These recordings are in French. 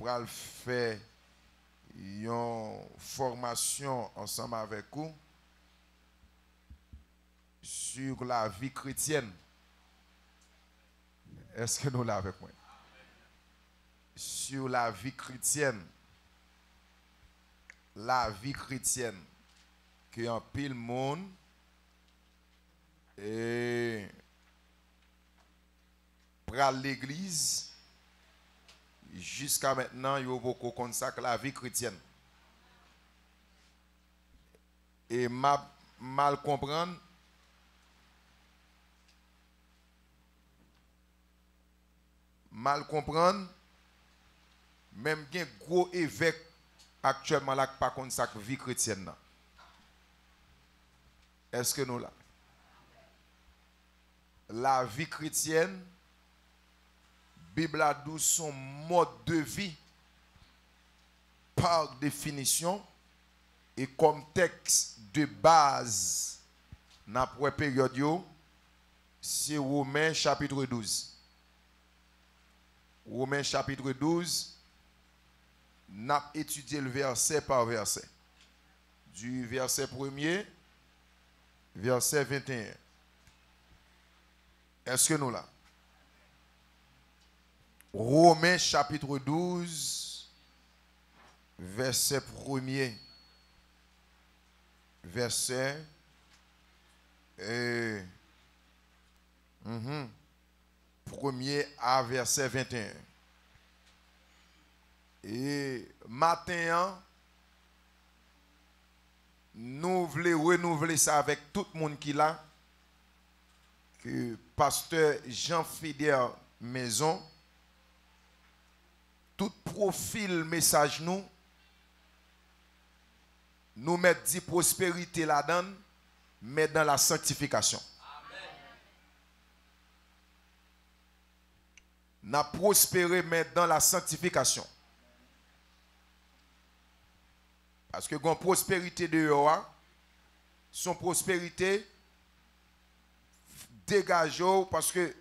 pral faire une formation ensemble avec vous sur la vie chrétienne. Est-ce que nous l'avons avec moi? Sur la vie chrétienne. La vie chrétienne. Que en pile monde et pral l'église jusqu'à maintenant, il y a beaucoup consacré la vie chrétienne. Et mal comprendre, même un gros évêque actuellement là qui pas consacré la vie chrétienne. Est-ce que nous là? La vie chrétienne, Bible a dit son mode de vie par définition et comme texte de base dans la période, c'est Romains chapitre 12. Romains chapitre 12, nous avons étudié le verset par verset. Du verset 1er, verset 21. Est-ce que nous là? Romains chapitre 12, verset 1er. Verset 1er à verset 21. Et matin, nous voulons renouveler ça avec tout le monde qui l'a. Que pasteur Jean-Fidèle Maison, tout profil message nous mettre dit prospérité là-dedans, mais dans la sanctification. N'a prospéré, mais dans la sanctification. Parce que quand prospérité de Yoa, son prospérité dégage parce que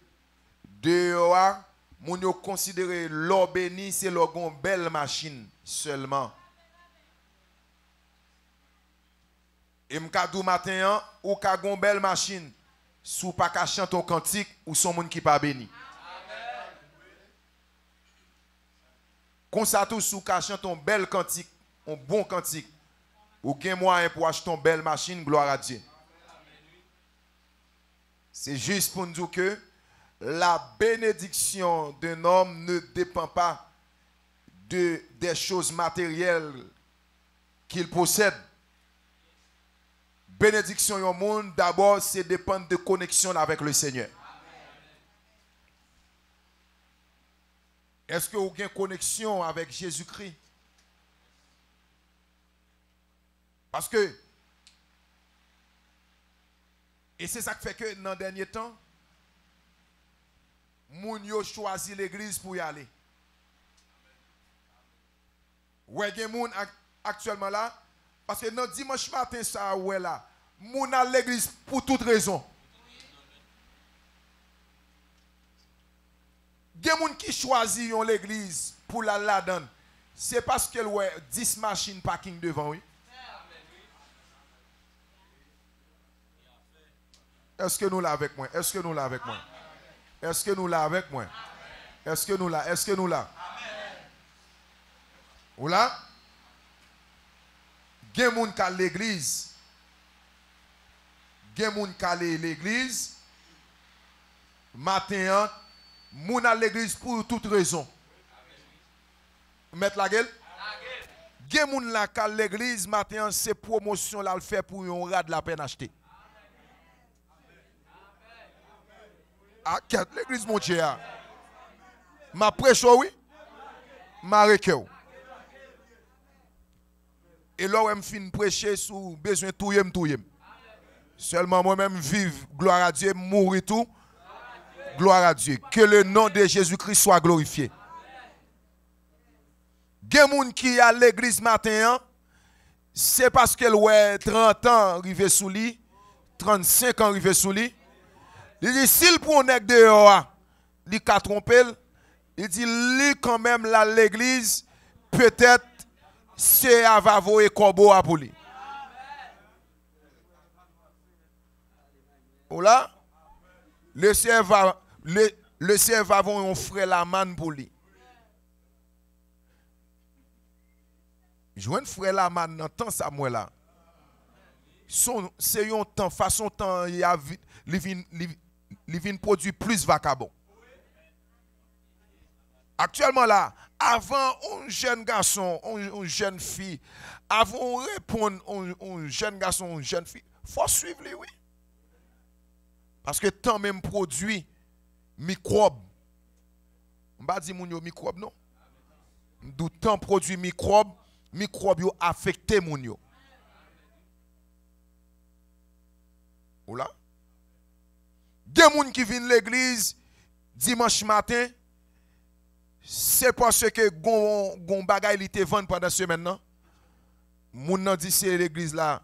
de Yoa, mon yo considéré l'or béni, c'est l'or gon belle machine seulement. Et m'kadou matin ou ka gon belle machine, sou pa ka chante ton cantique ou son moun qui pas béni. Comme ça tout sou ka chante ton bel cantique, un bon cantique, ou gen moyen pour acheter ton belle machine, gloire à Dieu. C'est juste pour nous dire que la bénédiction d'un homme ne dépend pas des choses matérielles qu'il possède. Bénédiction au monde, d'abord, c'est dépendre de connexion avec le Seigneur. Est-ce que vous avez une connexion avec Jésus-Christ? Parce que, et c'est ça qui fait que dans le dernier temps, moun yo choisi l'église pour y aller. Ouais, il y a des gens actuellement là, parce que dans dimanche matin, ça, ouais là, moun à l'église pour toute raison. Il y a des gens qui choisissent l'église pour la ladan. C'est parce qu'elle ouais 10 machines parking devant, oui. Est-ce que nous l'avons avec moi? Est-ce que nous l'avons avec moi? Est-ce que nous l'avons avec moi? Est-ce que nous l'avons? Est-ce que nous l'avons? Ou là? Il y a des gens qui ont l'église. Il y a des gens qui ont l'église. Matin, moun à l'église pour toute raison. Mettre la gueule? Il y a des gens qui ont l'église. Matin, c'est promotion là le fait pour un rat de la peine acheter. Ah, l'église mon Dieu. Ma prêche oui. Ma requête. Et là où je fin prêcher sous besoin de tout. Seulement moi-même vive, gloire à Dieu, mourir tout. Gloire à Dieu. Que le nom de Jésus-Christ soit glorifié. Il y a des gens qui à l'église matin, c'est parce qu'elle ouais 30 ans arrivé sous lui, 35 ans arrivé sous lui. Il dit, s'il prend un nègre dehors, il a trompé, il dit, lui quand même là l'église, peut-être c'est avavo et corbeau à pour lui. Oula, le Seigneur va avoir un frère la manne pour lui. Joindre frère la manne dans temps Samuel là. C'est un temps façon temps il vient produire plus vacabon. Actuellement là, avant un jeune garçon, une jeune fille, avant de répondre un jeune garçon, une jeune fille, il faut suivre lui, oui. Parce que tant même produit microbes. On ne va pas dire que microbes, non. D'où tant produit microbes yo affecté moun yo. Oula. Des moun qui viennent l'église dimanche matin, c'est parce que gon bagay li te vend pendant semaine nan. Moun nan dit c'est l'église là.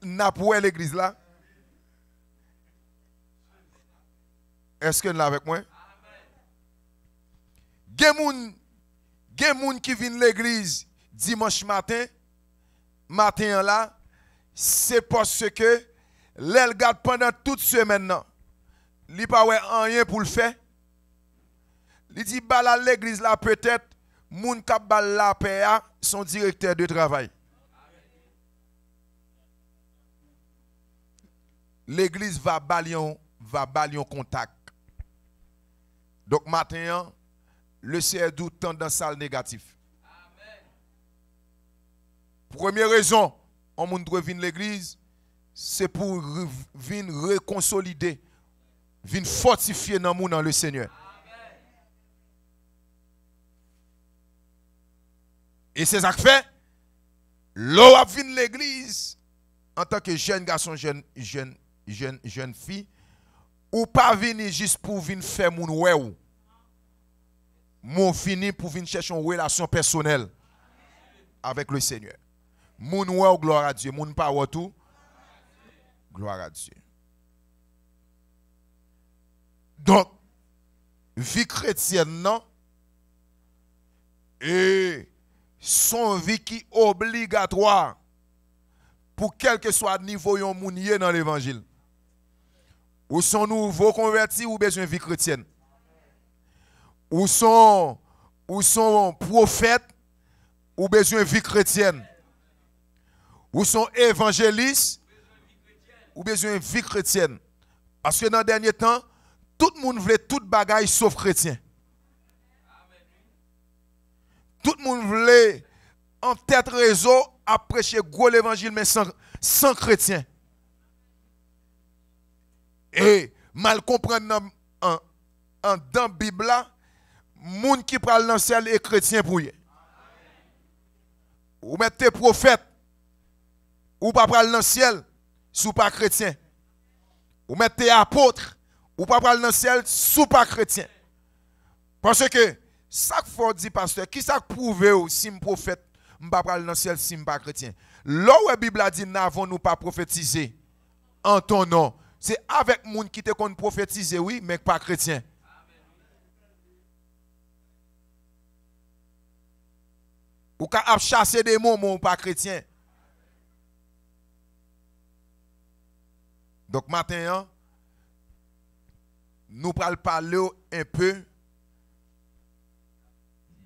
N'a pas l'église là. Est-ce que nous avec moi? Gen moun qui vient l'église dimanche matin là, c'est parce que l'elle garde pendant toute semaine nan. Li pa wè rien pour le faire. Li dit bala l'église là peut-être moun k'ap bal la paix son directeur de travail. L'église va balion contact. Donc matin, le Seigneur doute tendance à négatif. Première raison, on doit venir l'église, c'est pour venir reconsolider, venir fortifier dans le Seigneur. Et c'est ça que fait, l'on va venir l'église en tant que jeune garçon, jeune fille, ou pas venir juste pour venir faire mon ouais ou. Mon fini pour venir chercher une relation personnelle avec le Seigneur. Mon ouais gloire à Dieu, mon pas tout. Gloire à Dieu. Donc vie chrétienne non et son vie qui obligatoire pour quel que soit le niveau yon moun yé dans l'évangile. Ou sont nouveaux convertis ou besoin de vie chrétienne. Ou sont prophètes ou besoin de vie chrétienne. Ou sont évangélistes ou besoin de vie chrétienne. Parce que dans le dernier temps, tout le monde voulait tout bagaille sauf chrétien. Tout le monde voulait en tête réseau à prêcher gros l'évangile mais sans chrétien. Et mal comprendre dans la Bible là, moun qui parle dans le ciel est chrétien pour y. Ou mettez prophète ou pas parler dans le ciel sous pas chrétien. Ou mettez apôtre ou pas parler dans le ciel sous pas chrétien. Parce que ça faut dire pasteur, qui ça prouve si un prophète m'pa parler dans le ciel si m'pa chrétien. Là où la Bible a dit n'avons-nous pas prophétisé en ton nom. C'est avec moun qui te kon prophétiser oui, mais pas chrétien. Ou ka chasser des mots mais pas chrétien. Donc matin nous allons parler un peu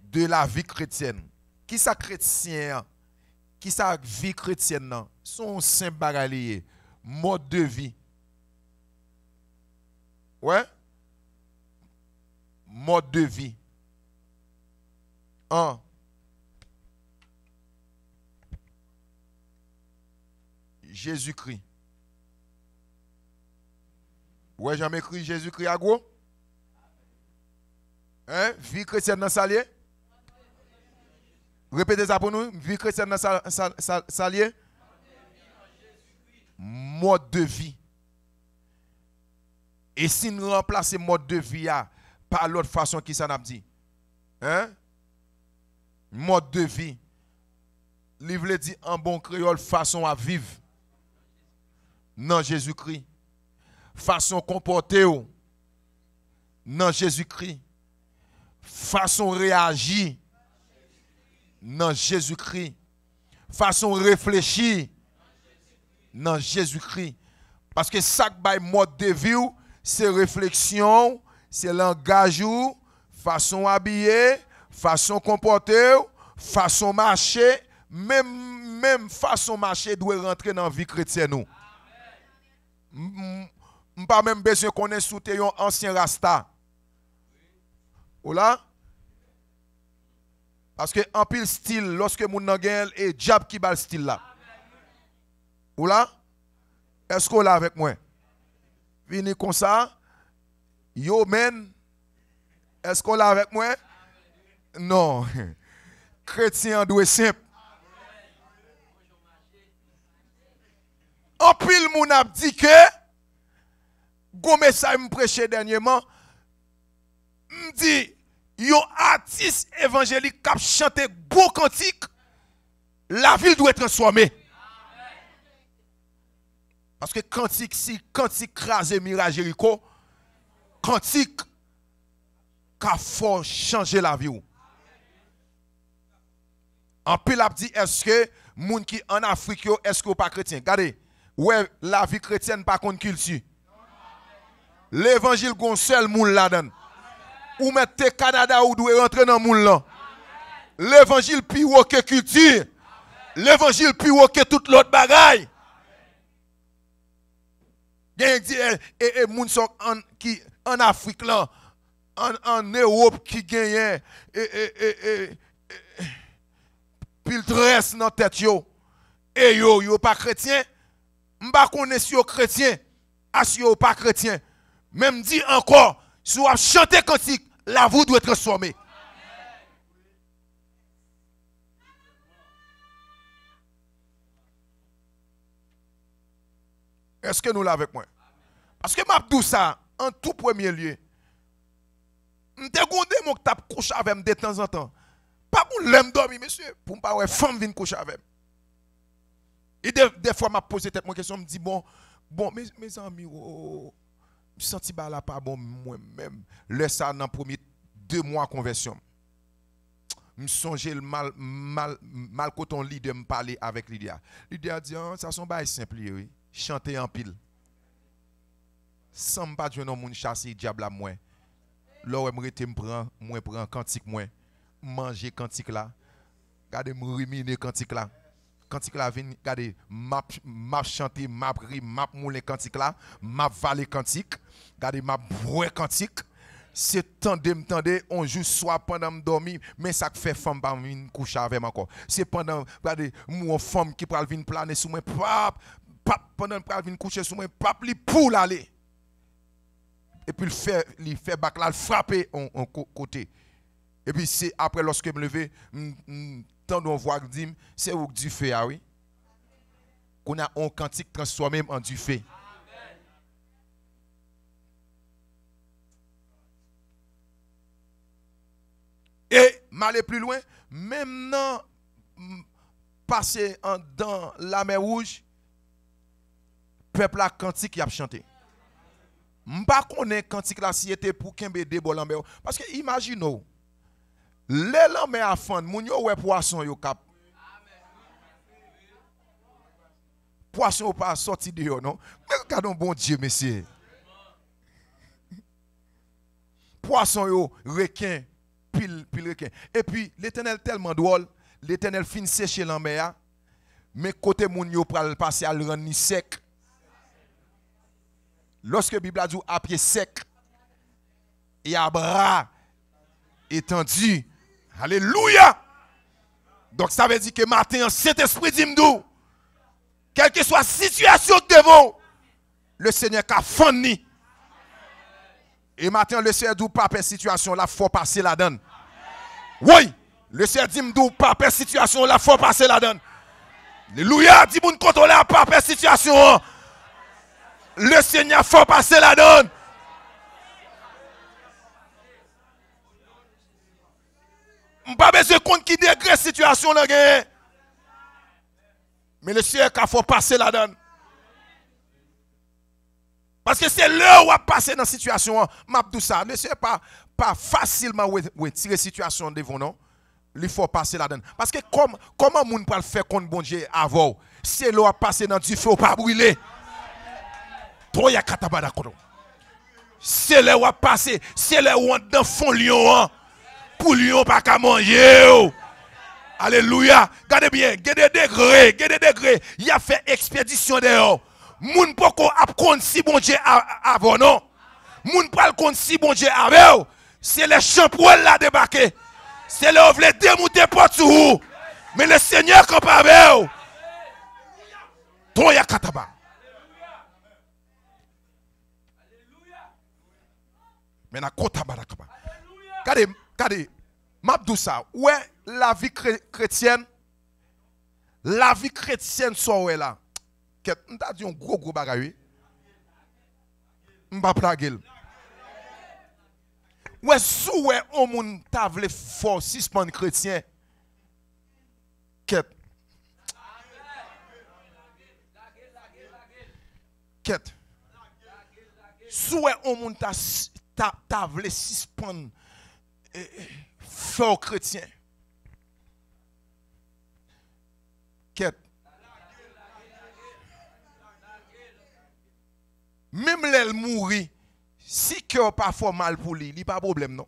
de la vie chrétienne. Qui ça chrétien? Qui ça vie chrétienne non? Son simple bagay mode de vie. Ouais? Mode de vie. Jésus-Christ. Ouais, jamais écrit Jésus-Christ à gros? Hein? Vie chrétienne dans salier? Répétez ça pour nous. Vie chrétienne dans salier? Mode de vie. Et si nous remplaçons mode de vie par l'autre façon qui s'en a dit? Hein? Mode de vie. Livre dit en bon créole façon à vivre. Non, Jésus-Christ. façon comporter dans Jésus-Christ. Façon réagir dans Jésus-Christ. Façon réfléchir dans Jésus-Christ. Parce que chaque mode de vie, c'est réflexion, c'est langage, façon habiller, façon comporter, façon marcher, même façon marcher doit rentrer dans la vie chrétienne. Pas même besoin qu'on ait sous un ancien rasta. Ou là? Parce que en pile style, lorsque mon nan gen et diable qui bat le style là. Ou là? Est-ce qu'on l'a avec moi? Vini comme ça. Yo men. Est-ce qu'on l'a avec moi? Non. Chrétien doit simple. En pile moun a dit que Gomé ça me prêché dernièrement. Me dit yon artiste évangélique qui a chanté beau cantique, la ville doit être transformée. Parce que cantique, si cantique crasé mirage Jéricho, cantique qui a fort changer la vie. En pile a dit, est-ce que moun qui en Afrique, est-ce que pas chrétien? Regardez, ouais, la vie chrétienne pas contre culture. L'évangile gon seul moun là-dedans. Ou mettez Canada ou doit rentrer dans le monde là. L'évangile plus haut que culture. L'évangile plus haut que toute l'autre bagaille. Et moun qui en Afrique là, en Europe qui gagne pile tresse dans tête yo. Et yo pas chrétien. M'pa connaît si yo chrétien, si yo pas chrétien. Même dit encore, si vous chantez cantique, la vie doit être transformée. Est-ce que nous l'avons avec moi? Parce que m'a dit ça, en tout premier lieu, je te mon tap couche avec moi de temps en temps. Pas pour l'aime dormir, monsieur, pour pas ouais femme vienne coucher avec moi. Et des fois m'a posé cette question, me dit bon mes amis, je senti là pas bon moi-même. Laisse ça dans les premiers 2 mois de conversion. Je songe le mal coton lit de me parler avec Lydia. Lydia dit ça son bail simple oui. Chanter en pile. Sans pas jouer dans mon chasser diable à moi. Là où me prend cantique moi. Manger cantique là. Regardez me ruminer cantique là. Cantique là vient regardez m'a chanter m'a ri m'a moule cantique là, m'a valer cantique. Regardez m'a boire cantique. C'est tendez on joue soit pendant me dormir mais ça fait femme pas venir coucher avec moi encore. C'est pendant regardez mon femme qui pral venir planer sous moi pendant pral venir coucher sous moi li pour aller. Et puis il fait bac là frapper en côté. Et puis c'est après lorsque me lever tant on voit que c'est où du fait ah oui. Qu'on a un cantique transformé en du fait. Et m'aller plus loin, même non passer dans la mer rouge, peuple a cantique y a chanté. M'pas connaît cantique là si était pour kembe débol en mer. Parce que imaginez les lambe à fond, moun yo ouais poisson yo cap. Poisson pas sorti de yo non. Mais regardons bon Dieu monsieur. Poisson yo requin pile requin. Et puis l'Éternel tellement drôle, l'Éternel fin sécher lambe a mais côté moun yo pral passer à le rendre sec. Lorsque Bible a dit à pied sec et à bras étendu. Alléluia. Donc ça veut dire que matin, cet esprit dit m'dou, quelle que soit la situation devant, le Seigneur a fourni. Et matin, le Seigneur dit pas situation là, faut passer la donne. Oui, le Seigneur dit m'dou pas situation là, faut passer la donne. Alléluia, dit moun contrôler pas situation. Le Seigneur faut passer la donne. Pas besoin de compte qui dégresse situation là. Mais le Seigneur a faut passer la donne. Parce que c'est là où on passer dans la situation. M'abdou ça. Ne c'est pas facilement tirer la situation devant nous. Il faut passer là-dedans. Parce que comment moun peut faire contre bon Dieu avant? C'est là où on passer dans du feu, pas brûler. Trop ya katabada kodo. C'est là où on passer. C'est là où on dans fond lion. Pour lion pas qu'à manger. Alléluia. Regardez bien. Il y a des degrés. Il a fait expédition dehors. Moun poko ap kon si bon Dieu avant non. Moun pral kon si bon Dieu avant. C'est les champions là débarqué. C'est là où vous voulez démonter porte sur vous. Mais le Seigneur campe avec vous. Toya kataba. Maintenant kotaba dakaba. Regardez, m'abdou ça. Ouais, la vie chrétienne. La vie chrétienne soit là. On t'a dit un gros bagay. M'pa plagel. Ouais, sou ouais, on moun ta vle fort suspend chrétien. Quête. Sou ouais, on moun ta vle suspend fort chrétien. Quête. Même l'elle mourit, si cœur pas fort mal pour lui, il n'y a pas de problème, non?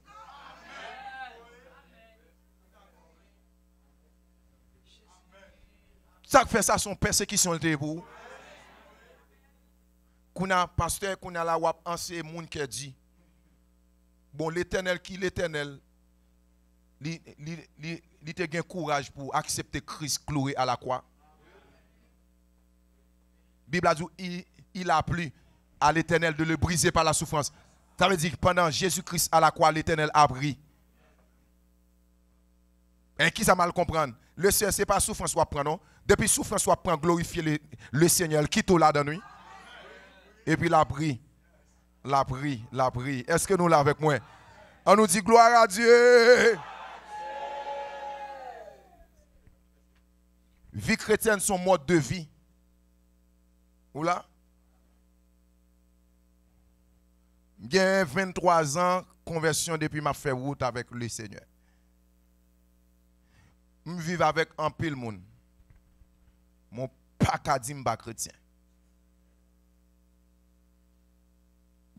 Ça fait ça, son persécution pour vous. Qu'on a pasteur, qu'on a la wap ancien monde qui dit, bon, l'éternel qui l'éternel, il te gain courage pour accepter Christ cloué à la croix. Bible a dit, il a plu à l'éternel de le briser par la souffrance. Ça veut dire que pendant Jésus-Christ à la croix, l'éternel a pris. Et qui ça mal comprendre? Le Seigneur, ce n'est pas souffrance soit prendre, non? Depuis souffrance soit prendre, glorifier le Seigneur, qui tout là dans nous. Et puis la prie. Est-ce que nous l'avons avec moi? On nous dit gloire à Dieu. Vie chrétienne, son mode de vie. Ou là? J'ai 23 ans, conversion depuis ma fait route avec le Seigneur. Je vis avec un pile monde. Mon pakadimba chrétien.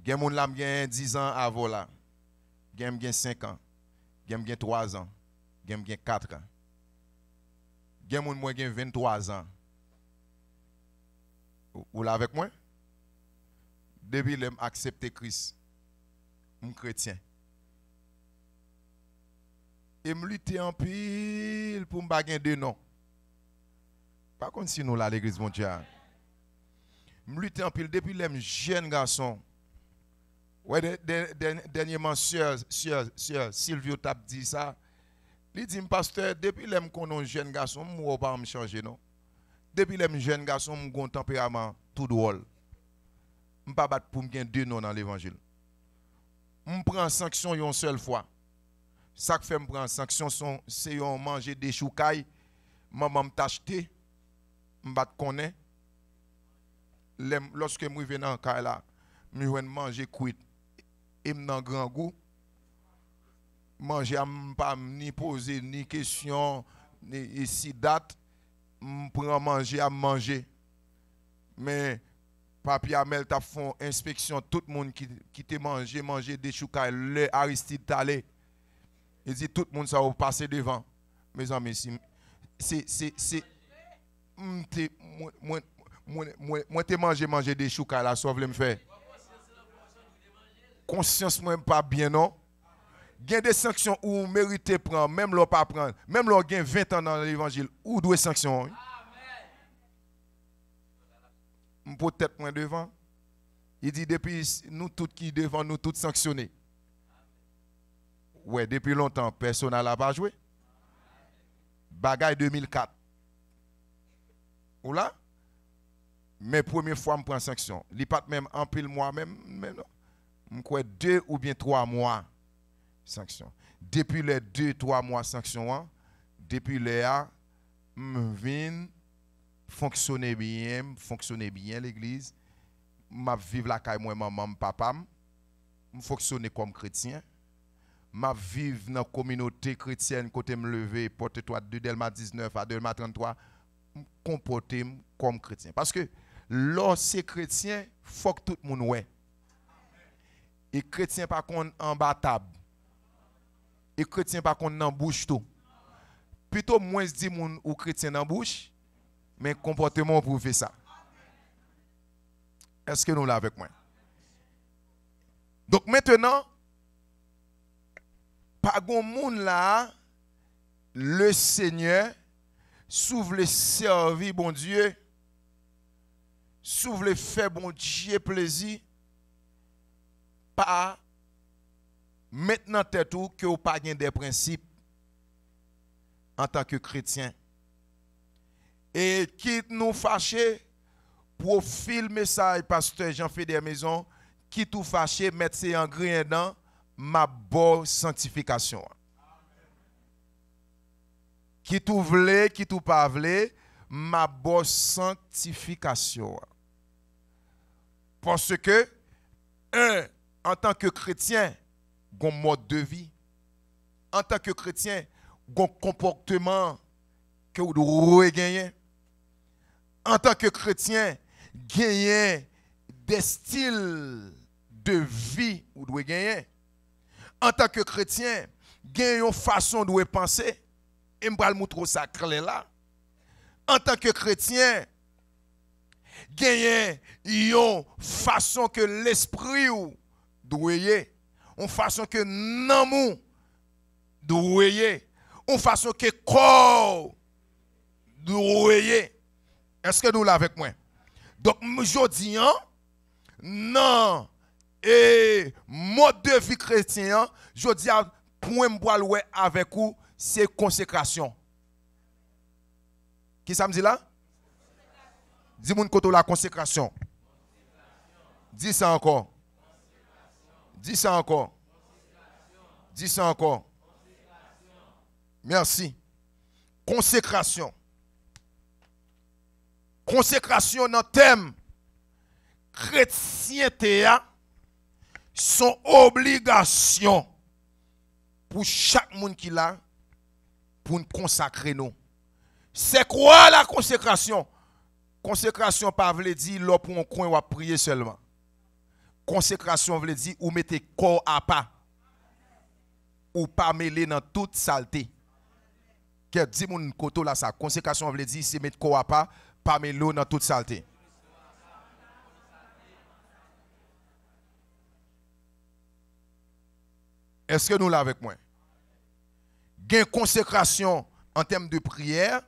J'ai mon là 10 ans avant là. J'ai 5 ans. J'ai 3 ans. J'ai 4 ans. J'ai mon moi 23 ans. Ou là avec moi? Depuis que j'ai accepté Christ, je suis chrétien. Et je lutte en pile pour me bagner de nom. Par contre, si nous là, l'église mondiale. Je lutte en pile depuis que je suis jeune garçon. Ouais, dernièrement, sœur Sylvio t'a dit ça. Il dit, pasteur, depuis que je suis un jeune garçon, je ne vais pas me changer, non? Depuis que je suis jeune garçon, je suis un tempérament tout drôle. Je ne vais pas battre pour me gagner 2 noms dans l'évangile. Je prends sanction une seule fois. Ça que fait me prendre sanction, c'est manger des choucailles. Maman m'a acheté. Je ne connais pas. Lorsque je viens dans le cas là, je vais manger cuit. Et je un grand goût. Manger, je ne pas ni poser ni question, ni si date. Je prends manger à manger. Mais Papi Amel t'a fait inspection, tout le monde qui te manger des choucailles, le Aristide Talé. Il dit tout le monde ça va passer devant. Mes amis, c'est moi te manger des choucailles là, ça veut me faire. Conscience moi pas bien non. Il y a des sanctions où méritez prendre, même l'on pas prendre, même l'on gagne 20 ans dans l'évangile, où doit sanction. Peut-être moins devant. Il dit depuis nous tous qui devant nous tous sanctionnés. Ouais, depuis longtemps, personne n'a pas joué. Bagaille 2004. Ou là? Mais première fois, je prends sanction. Il n'y a pas même en pile mois même. Je crois 2 ou bien 3 mois sanction. Depuis les 2-3 mois sanction, depuis les A, je viens fonctionner bien l'église. m'a vivre la caille moi maman papa, me fonctionner comme chrétien. M'a vivre dans la communauté chrétienne côté me lever porte-toi de Delma 19 à Delma 33 comporter comme chrétien parce que lorsque chrétien faut que tout le monde ouais. Et chrétien pas qu'on en bas table. Et chrétien pas qu'on en bouche tout. Plutôt moins dit moun ou chrétien en bouche mais comportement pour faire ça. Est-ce que nous là avec moi? Donc maintenant pas grand monde là, le Seigneur s'ouvre le servir bon Dieu, s'ouvre le faire bon Dieu plaisir, pas maintenant tête tout que vous pas des principes en tant que chrétien. Et quitte nous fâcher, profil message pasteur Jean-Fédère Maison, qui tout fâché, mettre ses engrais dans ma bonne sanctification. Qui tout vle, qui tout pas vle, ma bonne sanctification. Parce que, en tant que chrétien, gon mode de vie. En tant que chrétien, gon comportement que vous devez gagner. En tant que chrétien, gagner des styles de vie vous devez gagner. En tant que chrétien, gagne une façon de penser. Et je vais montrer ça clair là. En tant que chrétien, gagne une façon que l'esprit doit y. Une façon que l'amour doit y. Une façon que le corps doit y. Est-ce que nous l'avons avec moi? Donc, je dis, non. Et mode de vie chrétien, je dis à point m'boire avec vous, c'est consécration. Qui ça me dit là? Dis-moi côté la consécration. Dis ça encore. Dis ça encore. Dis ça encore. Merci. Consécration. Consécration dans le thème chrétienté son obligation pour chaque monde qui l'a pour nous consacrer nous. C'est quoi la consécration? Consécration pas veut dire là pour un coin ou prier seulement. Consécration veut dire ou mettez corps à pas ou pas mêler dans toute saleté. Que dit mon côté là ça consécration veut dire c'est mettre corps à pas mêler dans toute saleté. Est-ce que nous l'avons avec moi? Gain consécration en termes de prière.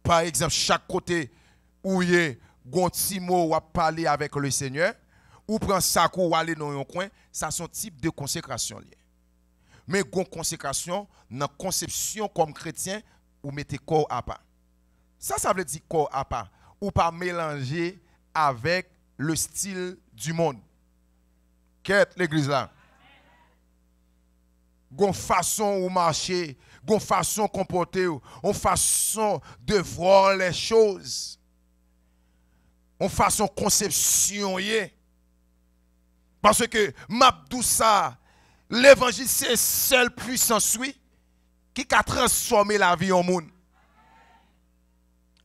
Par exemple, chaque côté où il y a un petit mot ou parler avec le Seigneur, ou prendre ça ou aller dans un coin, ça sont type de consécration. Mais une consécration, dans la conception comme chrétien, ou mettez corps à part. Ça veut dire corps à part. Ou pas mélanger avec le style du monde. Qu'est l'église là? Gon façon ou marcher, gon façon comporter, gon façon de voir les choses, gon façon conception yé. Parce que m'abdou ça, l'évangile c'est seule puissance oui qui a transformé la vie en monde.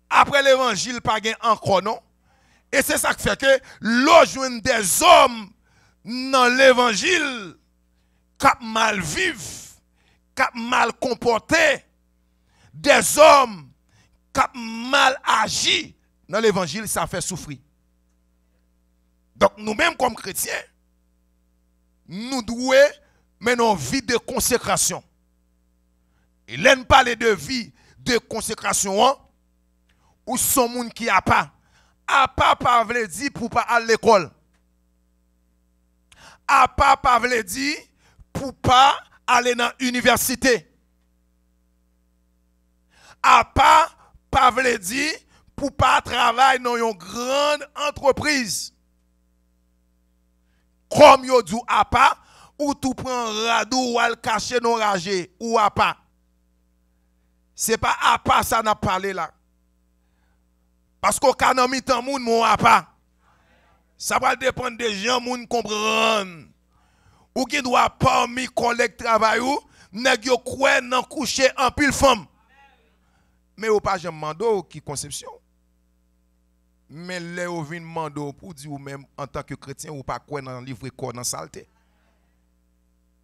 Après l'évangile pas gain encore non. Et c'est ça qui fait que l'on des hommes dans l'évangile cap mal vivre, cap mal comporté, des hommes cap mal agi dans l'évangile, ça fait souffrir. Donc nous-mêmes comme chrétiens, nous devons mener une vie de consécration. Et là, nous parler de vie de consécration, ou son monde qui a pas veut dire pour pas aller à l'école. A pas veut dire pour pas aller dans l'université. A pas veut dire pour pas travailler dans une grande entreprise. Comme yo dit a pas ou tout prend radou ou al cacher non ragé ou a pas. C'est pas a pas ça n'a parlé là. Parce qu'au canon mitan moun mon a pas. Ça va dépendre des gens qui comprennent. Ou qui doit parmi collègues travail ou nèg yo croit nan coucher en pile femme. Mais ou pas jamais mando qui conception. Mais les ou vinn mando pour dire ou même en tant que chrétien ou pas croire dans livre corps dans saleté.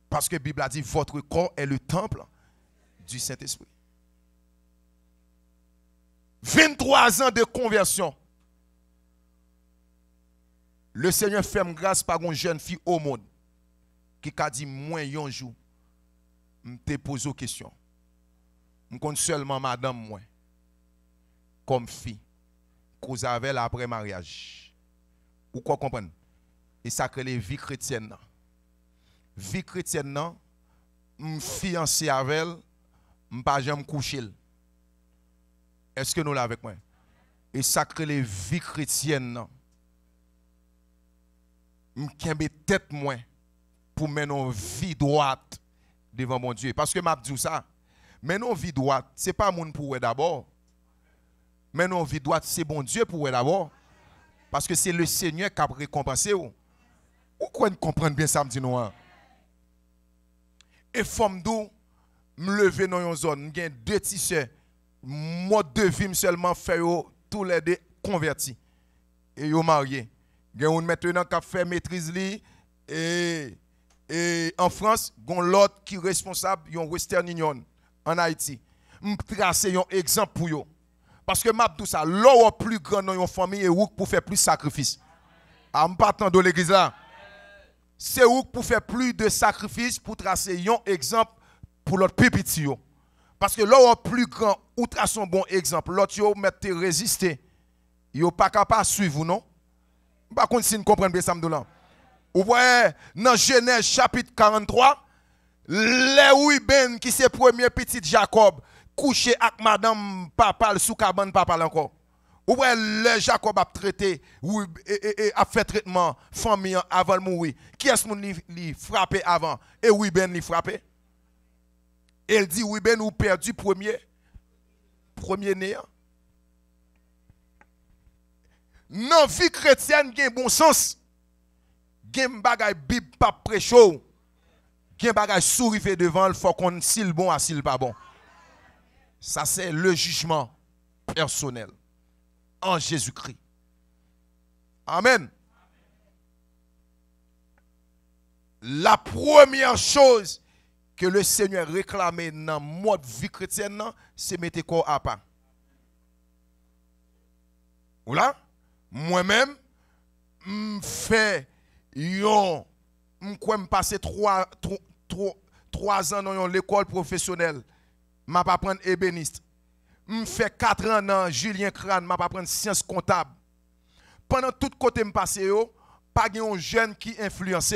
Parce que la Bible a dit votre corps est le temple du Saint-Esprit. 23 ans de conversion. Le Seigneur fait grâce par une jeune fille au monde qui a dit moi un jour me pose une question. Je compte seulement madame moi comme fille cause avec après mariage. Ou quoi comprendre? Et ça crée les vies chrétiennes. Vie chrétienne non, me fiancé avec elle, me pas jamais coucher. Est-ce que nous l'avons avec moi? Et ça crée les vies chrétiennes non. Me kembe tête moi pour mener une vie droite devant mon Dieu. Parce que m'a dit ça. Mais non vie droite, c'est pas moun pour d'abord. Mais non vie droite, c'est bon Dieu pour d'abord. Parce que c'est le Seigneur qui a récompensé ou. Ou quoi comprendre bien ça me dit nous. Et femme d'où me lever dans une zone, j'ai deux petits sœurs. Mode de vie seulement fait tous les deux convertis et yo mariés. Gen un maintenant qui a fait maîtrise li et en France, gon l'autre qui est responsable yon Western Union en Haïti. M tracer un exemple pour yo. Parce que m'a tout ça, l'eau plus grand dans yon famille et ou pour faire plus sacrifice. A m pas tant de l'église là. C'est où pour faire plus de sacrifices pour tracer un exemple pour l'autre plus petit. Parce que là, plus grand, ou trace un bon exemple, l'autre, yo mette résister. Yo pas capable de suivre, non? Par contre, si vous comprenez bien ça, vous voyez, dans Genèse chapitre 43, les Ben qui c'est premier petit Jacob, couché avec madame papa, sous cabane papa encore. Ou bien le Jacob a traité, a fait traitement famille avant de mourir. Qui est-ce qui frappé avant? Et oui, Ben l'a frappé. Elle dit, oui, Ben ou perdu premier néant. Dans la vie chrétienne, il y a un bon sens. Il y a un bagay Bible pas prêcho. Il y a un bagay sourivé devant, il faut qu'on s'il bon à s'il pas bon. Ça, c'est le jugement personnel. En Jésus-Christ. Amen. La première chose que le Seigneur réclamait dans le mode vie chrétienne, c'est mettre corps à part. Voilà. Moi-même, je fais passer 3 ans dans l'école professionnelle. Je vais apprendre ébéniste. Je fais 4 ans dans Julien Crane, je vais apprendre sciences comptables. Pendant tout côté je passe, pas un jeune qui influence.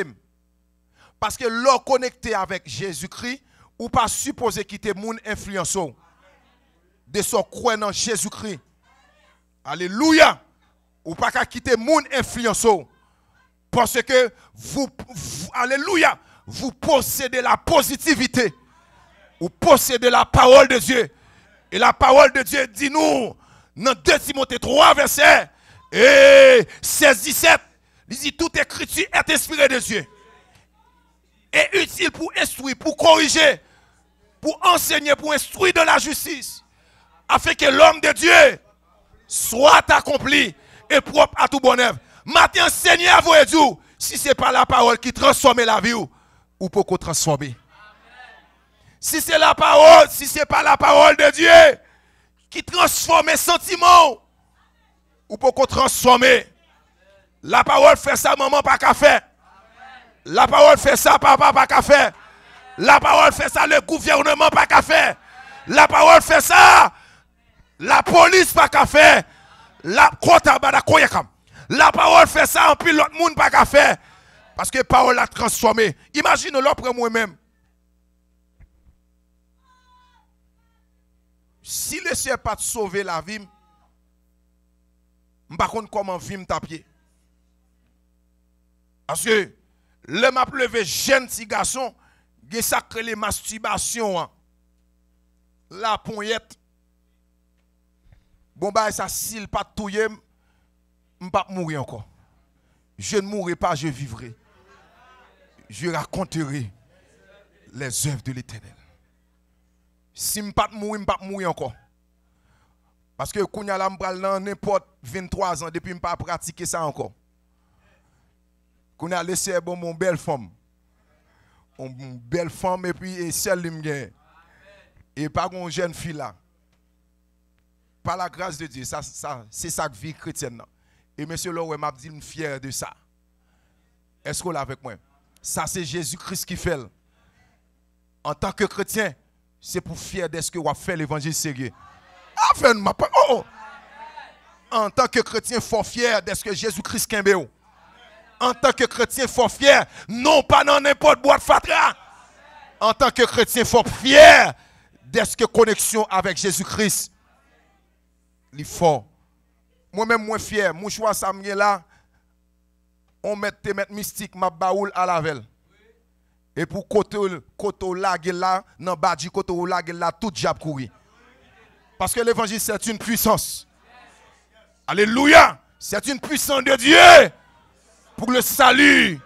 Parce que l'on connecté avec Jésus-Christ, ou pas supposé quitter mon influence de son croix dans Jésus-Christ. Alléluia. Ou pas quitter mon influence parce que vous alléluia, vous possédez la positivité. Vous possédez la parole de Dieu. Et la parole de Dieu dit nous dans 2 Timothée 3 verset 16-17, il dit toute écriture est inspirée de Dieu. Et utile pour instruire, pour corriger, pour enseigner, pour instruire de la justice, afin que l'homme de Dieu soit accompli et propre à tout bon œuvre. Maintenant, Seigneur, vous dit, si ce n'est pas la parole qui transforme la vie, ou peut qu'on transformer. Si c'est la parole, si ce n'est pas la parole de Dieu qui transforme les sentiments, ou peut qu'on transformer. La parole fait ça, maman, pas qu'à faire. La parole fait ça, papa, pas qu'à faire. La parole fait ça, le gouvernement, pas qu'à faire. La parole fait ça, la police, pas qu'à faire. La parole fait ça, en plus l'autre monde, pas qu'à faire. Parce que la parole a transformé. Imagine l'autre moi-même. Si le Seigneur n'a pas sauvé la vie, je ne sais pas comment vivre ta pied. Parce que le m'a levé jeune petit garçon, il a sacré les masturbations. La poignette. Bon, bah, ça, s'il pas touillé, je ne vais pas mourir encore. Je ne mourrai pas, je vivrai. Je raconterai les œuvres de l'Éternel. Si je ne pas mourir, je ne pas mourir encore. Parce que quand je suis n'importe 23 ans, depuis que je ne pas pratiquer ça encore. Quand je laissé mon belle femme. Une belle femme et puis celle qui me et pas une jeune fille là. Par la grâce de Dieu, c'est ça que vie chrétienne. Et monsieur Lowe m'a dit, je suis fier de ça. Est-ce qu'on est avec moi? Ça, c'est Jésus-Christ qui fait. En tant que chrétien, c'est pour fier de ce que vous fait l'évangile sérieux. En tant que chrétien, il faut fier de ce que Jésus-Christ kembe. En tant que chrétien, il faut fier, non pas dans n'importe boîte fatra. En tant que chrétien, il faut fier de ce que connexion avec Jésus-Christ. Il faut. Moi-même, moi fier. Mon choix, ça me là. On met mystique, ma baoul à la velle. Et pour côté la là, dans badji côté la là, tout diable courir. Parce que l'évangile, c'est une puissance. Alléluia. C'est une puissance de Dieu pour le salut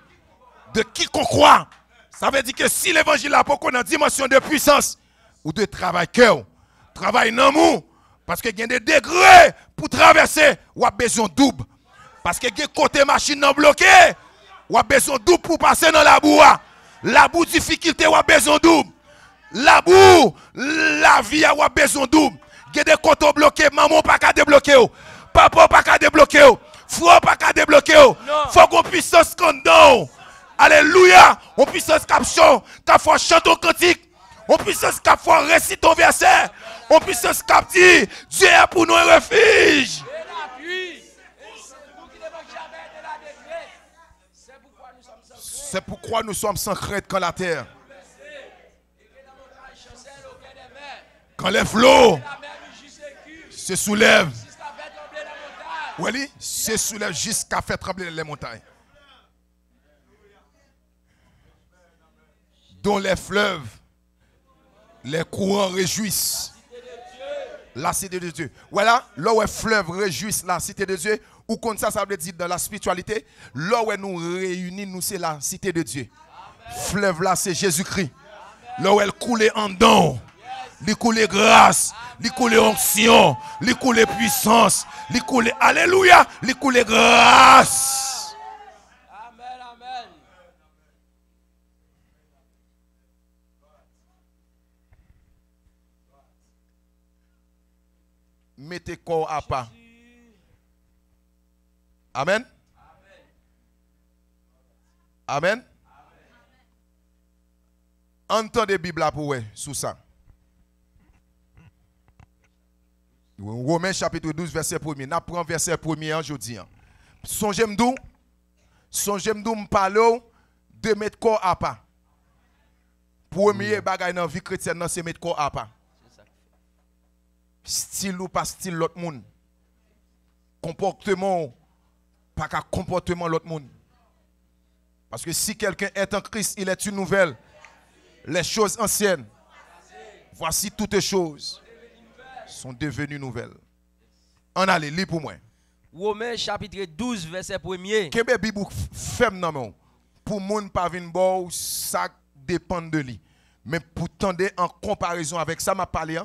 de quiconque croit. Ça veut dire que si l'évangile a pas une dimension de puissance ou de travail cœur, travail dans l'amour, parce qu'il y a des degrés pour traverser, ou a besoin double. Parce que les côté machine non bloqué, ou a besoin double pour passer dans la boue. La boue difficulté, ou a besoin double. La boue, la vie, ou a besoin double. Il y a des côtés bloqués, maman pas qu'à débloquer, papa pas qu'à débloquer, frère pas qu'à débloquer. Faut qu'on puisse se scandale. Alléluia. On puisse se caption, qu'on faut chanter au cantique. On puisse se faut réciter au verset. On puisse se dire Dieu est pour nous un refuge. C'est pourquoi nous sommes sans crainte quand la terre. Quand les flots se soulèvent. Oui, se soulèvent jusqu'à faire trembler les montagnes. Dont les fleuves, les courants réjouissent. La cité de Dieu. Voilà, là où les fleuves réjouissent la cité de Dieu. Ou comme ça veut dire dans la spiritualité, là où nous réunissons, nous c'est la cité de Dieu. Amen. Fleuve là, c'est Jésus-Christ. Là où elle coule en don, il coule grâce, il coule onction, il coule puissance, il coule alléluia, il coule grâce. Amen, amen. Mettez corps à pas. Amen. Amen. Entendez la Bible pour vous sous ça. Romains chapitre 12, verset 1er. Nous prenons verset 1er aujourd'hui. Songez-moi me parler de mettre corps à pas. Premier bagage dans la vie chrétienne, c'est mettre corps à pas. Style ou pas style l'autre monde. Comportement pas qu'à comportement l'autre monde. Parce que si quelqu'un est en Christ, il est une nouvelle. Les choses anciennes, voici toutes les choses sont devenues nouvelles. En allez, lis pour moi. Romains chapitre 12, verset 1er. Quelle Bible ferme non pour moun pas vinn bon, ça dépend de lui. Mais pour tendre en comparaison avec ça m'a parlé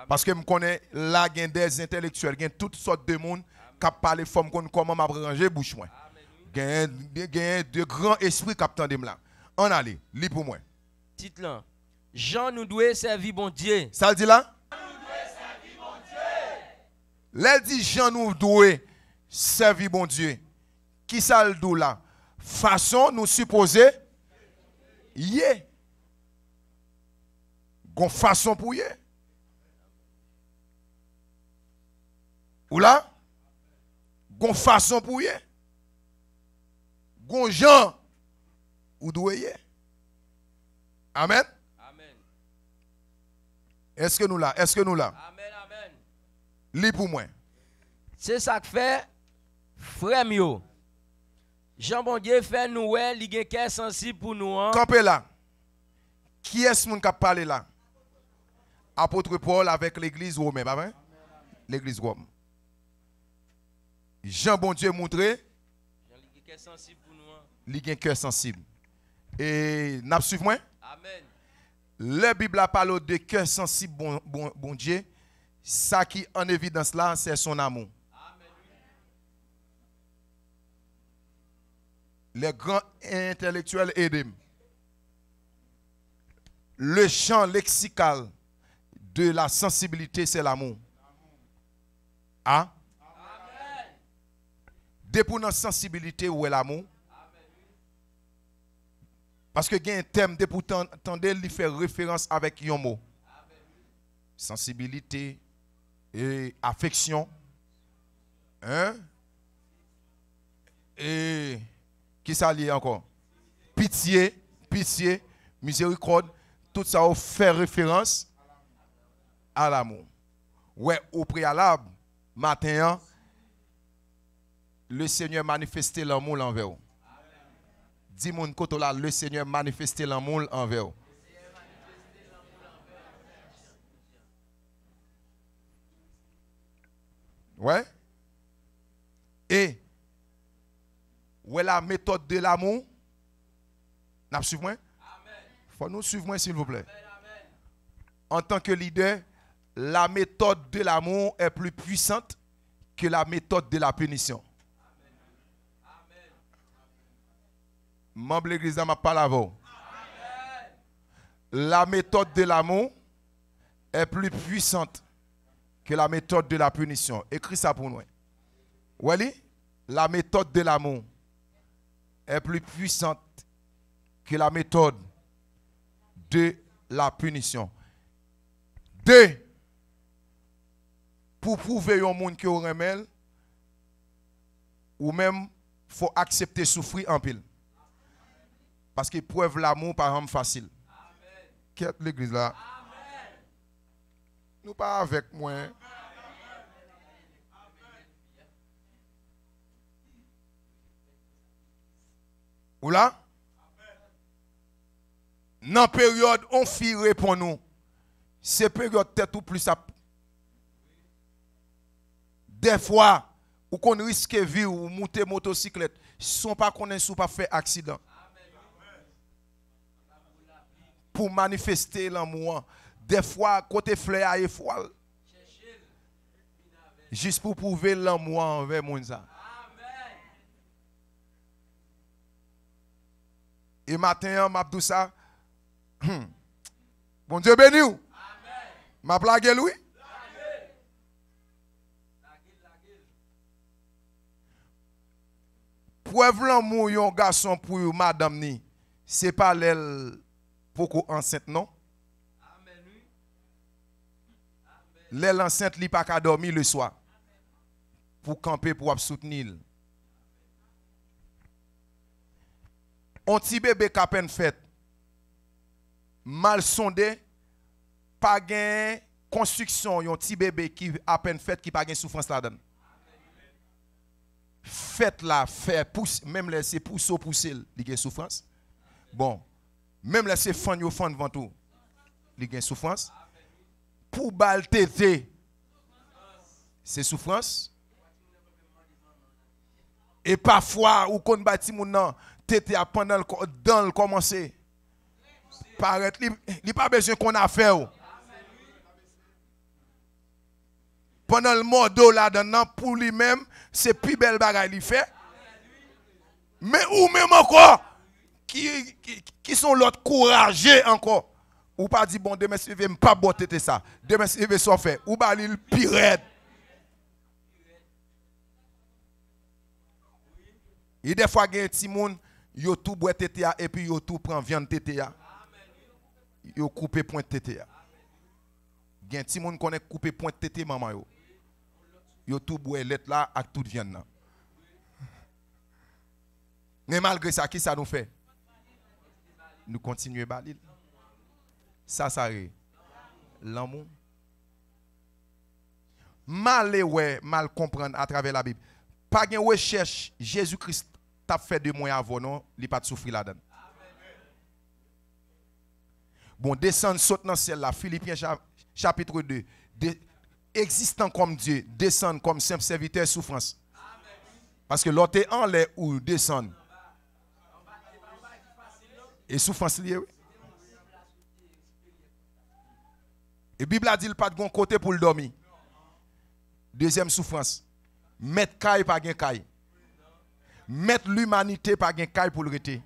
parce que me connais là gain des intellectuels, gain toutes sortes de monde qui parler forme comment m'a ranger bouche moi. Gain de grands esprits qui attendent là. En allez, lis pour moi. Titre là. Jean nous doit servir bon Dieu. Ça le dit là? Là dit Jean nous doit servir bon Dieu. Qui ça le dit là? Façon nous supposer yé. Gon façon pour yé. Ou là? Gon façon pour yé. Gon Jean ou doit yé. Amen. Amen. Est-ce que nous là? Est-ce que nous là? Amen, amen. Lis pour moi. C'est ça que fait frère mio. Jean bon Dieu fait nous il y a cœur sensible pour nous. Campez là. Qui est-ce qui a parlé là? Apôtre Paul avec l'église romaine, pas vrai? L'église romaine. Jean bon Dieu montré est sensible pour nous. Il a un cœur sensible. Et n'a suivre moi? Amen. La Bible a parlé de cœur sensible, bon Dieu. Ça qui en évidence là, c'est son amour. Amen. Les grands intellectuels aident. Le champ lexical de la sensibilité, c'est l'amour. Ah? Depuis notre sensibilité, où est l'amour? Parce que il y a un thème, depuis tendez, il fait référence avec un mot. Sensibilité et affection. Hein? Et qui ça lié encore? Pitié, miséricorde. Tout ça fait référence à l'amour. Ouais, au préalable, matin, le Seigneur manifestait l'amour envers vous. Dis-moi, là, le Seigneur manifestait l'amour envers vous. Ouais. Et, ouais, la méthode de l'amour. N'a suivre moi? Faut nous suivre moi, s'il vous plaît. En tant que leader, la méthode de l'amour est plus puissante que la méthode de la punition. Membre de l'église m'a pas avant. La méthode de l'amour est plus puissante que la méthode de la punition. Écris ça pour nous. Wally, la méthode de l'amour est plus puissante que la méthode de la punition. Deux, pour prouver au monde que vous remèle, ou même faut accepter souffrir en pile. Parce qu'il preuve l'amour par exemple facile. Qu'est l'église là? Amen. Nous pas avec moi. Ou là? Dans la période, on fit répond nous. C'est période tête ou plus à. Des fois, ou qu'on risque de vivre ou monter motocyclette, sont pas connaissent ou pas fait accident. Pour manifester l'amour. Des fois, côté fleur et foile. Juste pour prouver l'amour envers Mounza. Et matin, m'a dit ça. Bon Dieu béni ou? M'a plagué lui? Preuve l'amour yon garçon pour yon madame ni. C'est pas l'aile pour enceinte non. L'aile enceinte li pas qu'à dormir le soir. Pour camper pour soutenir. On ti bébé qui a peine fait. Mal sondé, pas gain construction, yon ti bébé qui a peine fait qui pas gain souffrance là-dedans. Faites là, fait pousse, même laisser pousser, il y a souffrance. Bon, même laisser fan yo fan devant tout, il y a souffrance. Pour bal tété, c'est souffrance. Et parfois, ou kon bati moun nan, tété a pendant le commencer. Paraître, il pas besoin qu'on a fait. Pendant le modo là-dedans, pour lui-même, c'est plus belle bagaille qu'il fait. Mais ou même encore, qui sont l'autre courageux encore. Ou pas dit, bon, demain, si je ne pas botter ça. Demain, si je veux s'en faire. Ou pas l'île pirate. Et des fois, il y a un petit monde, yo tout boit tétéa et puis yo tout prend viande tétéa. Yo coupe point tétéa. Il y a un petit monde qui connaît couper point tété maman yo. Yo tout boit lettre là avec toute viande là. Mais malgré ça, qui ça nous fait? Nous continuons balil. Ça c'est l'amour. Mal comprendre à travers la Bible. Pas de recherche, Jésus-Christ t'a fait de moi avant, non, il pas de souffrir là-dedans. Bon, descendre, saute dans celle là, Philippiens chapitre 2. Existant comme Dieu, descendre comme simple serviteur, souffrance. Parce que l'autre est en l'air ou descend. Et souffrance liée. Et la Bible a dit qu'il n'y a pas de bon côté pour le dormir. Deuxième souffrance. Mettre caille par gain caille. Mettre l'humanité par gain caille pour le rester.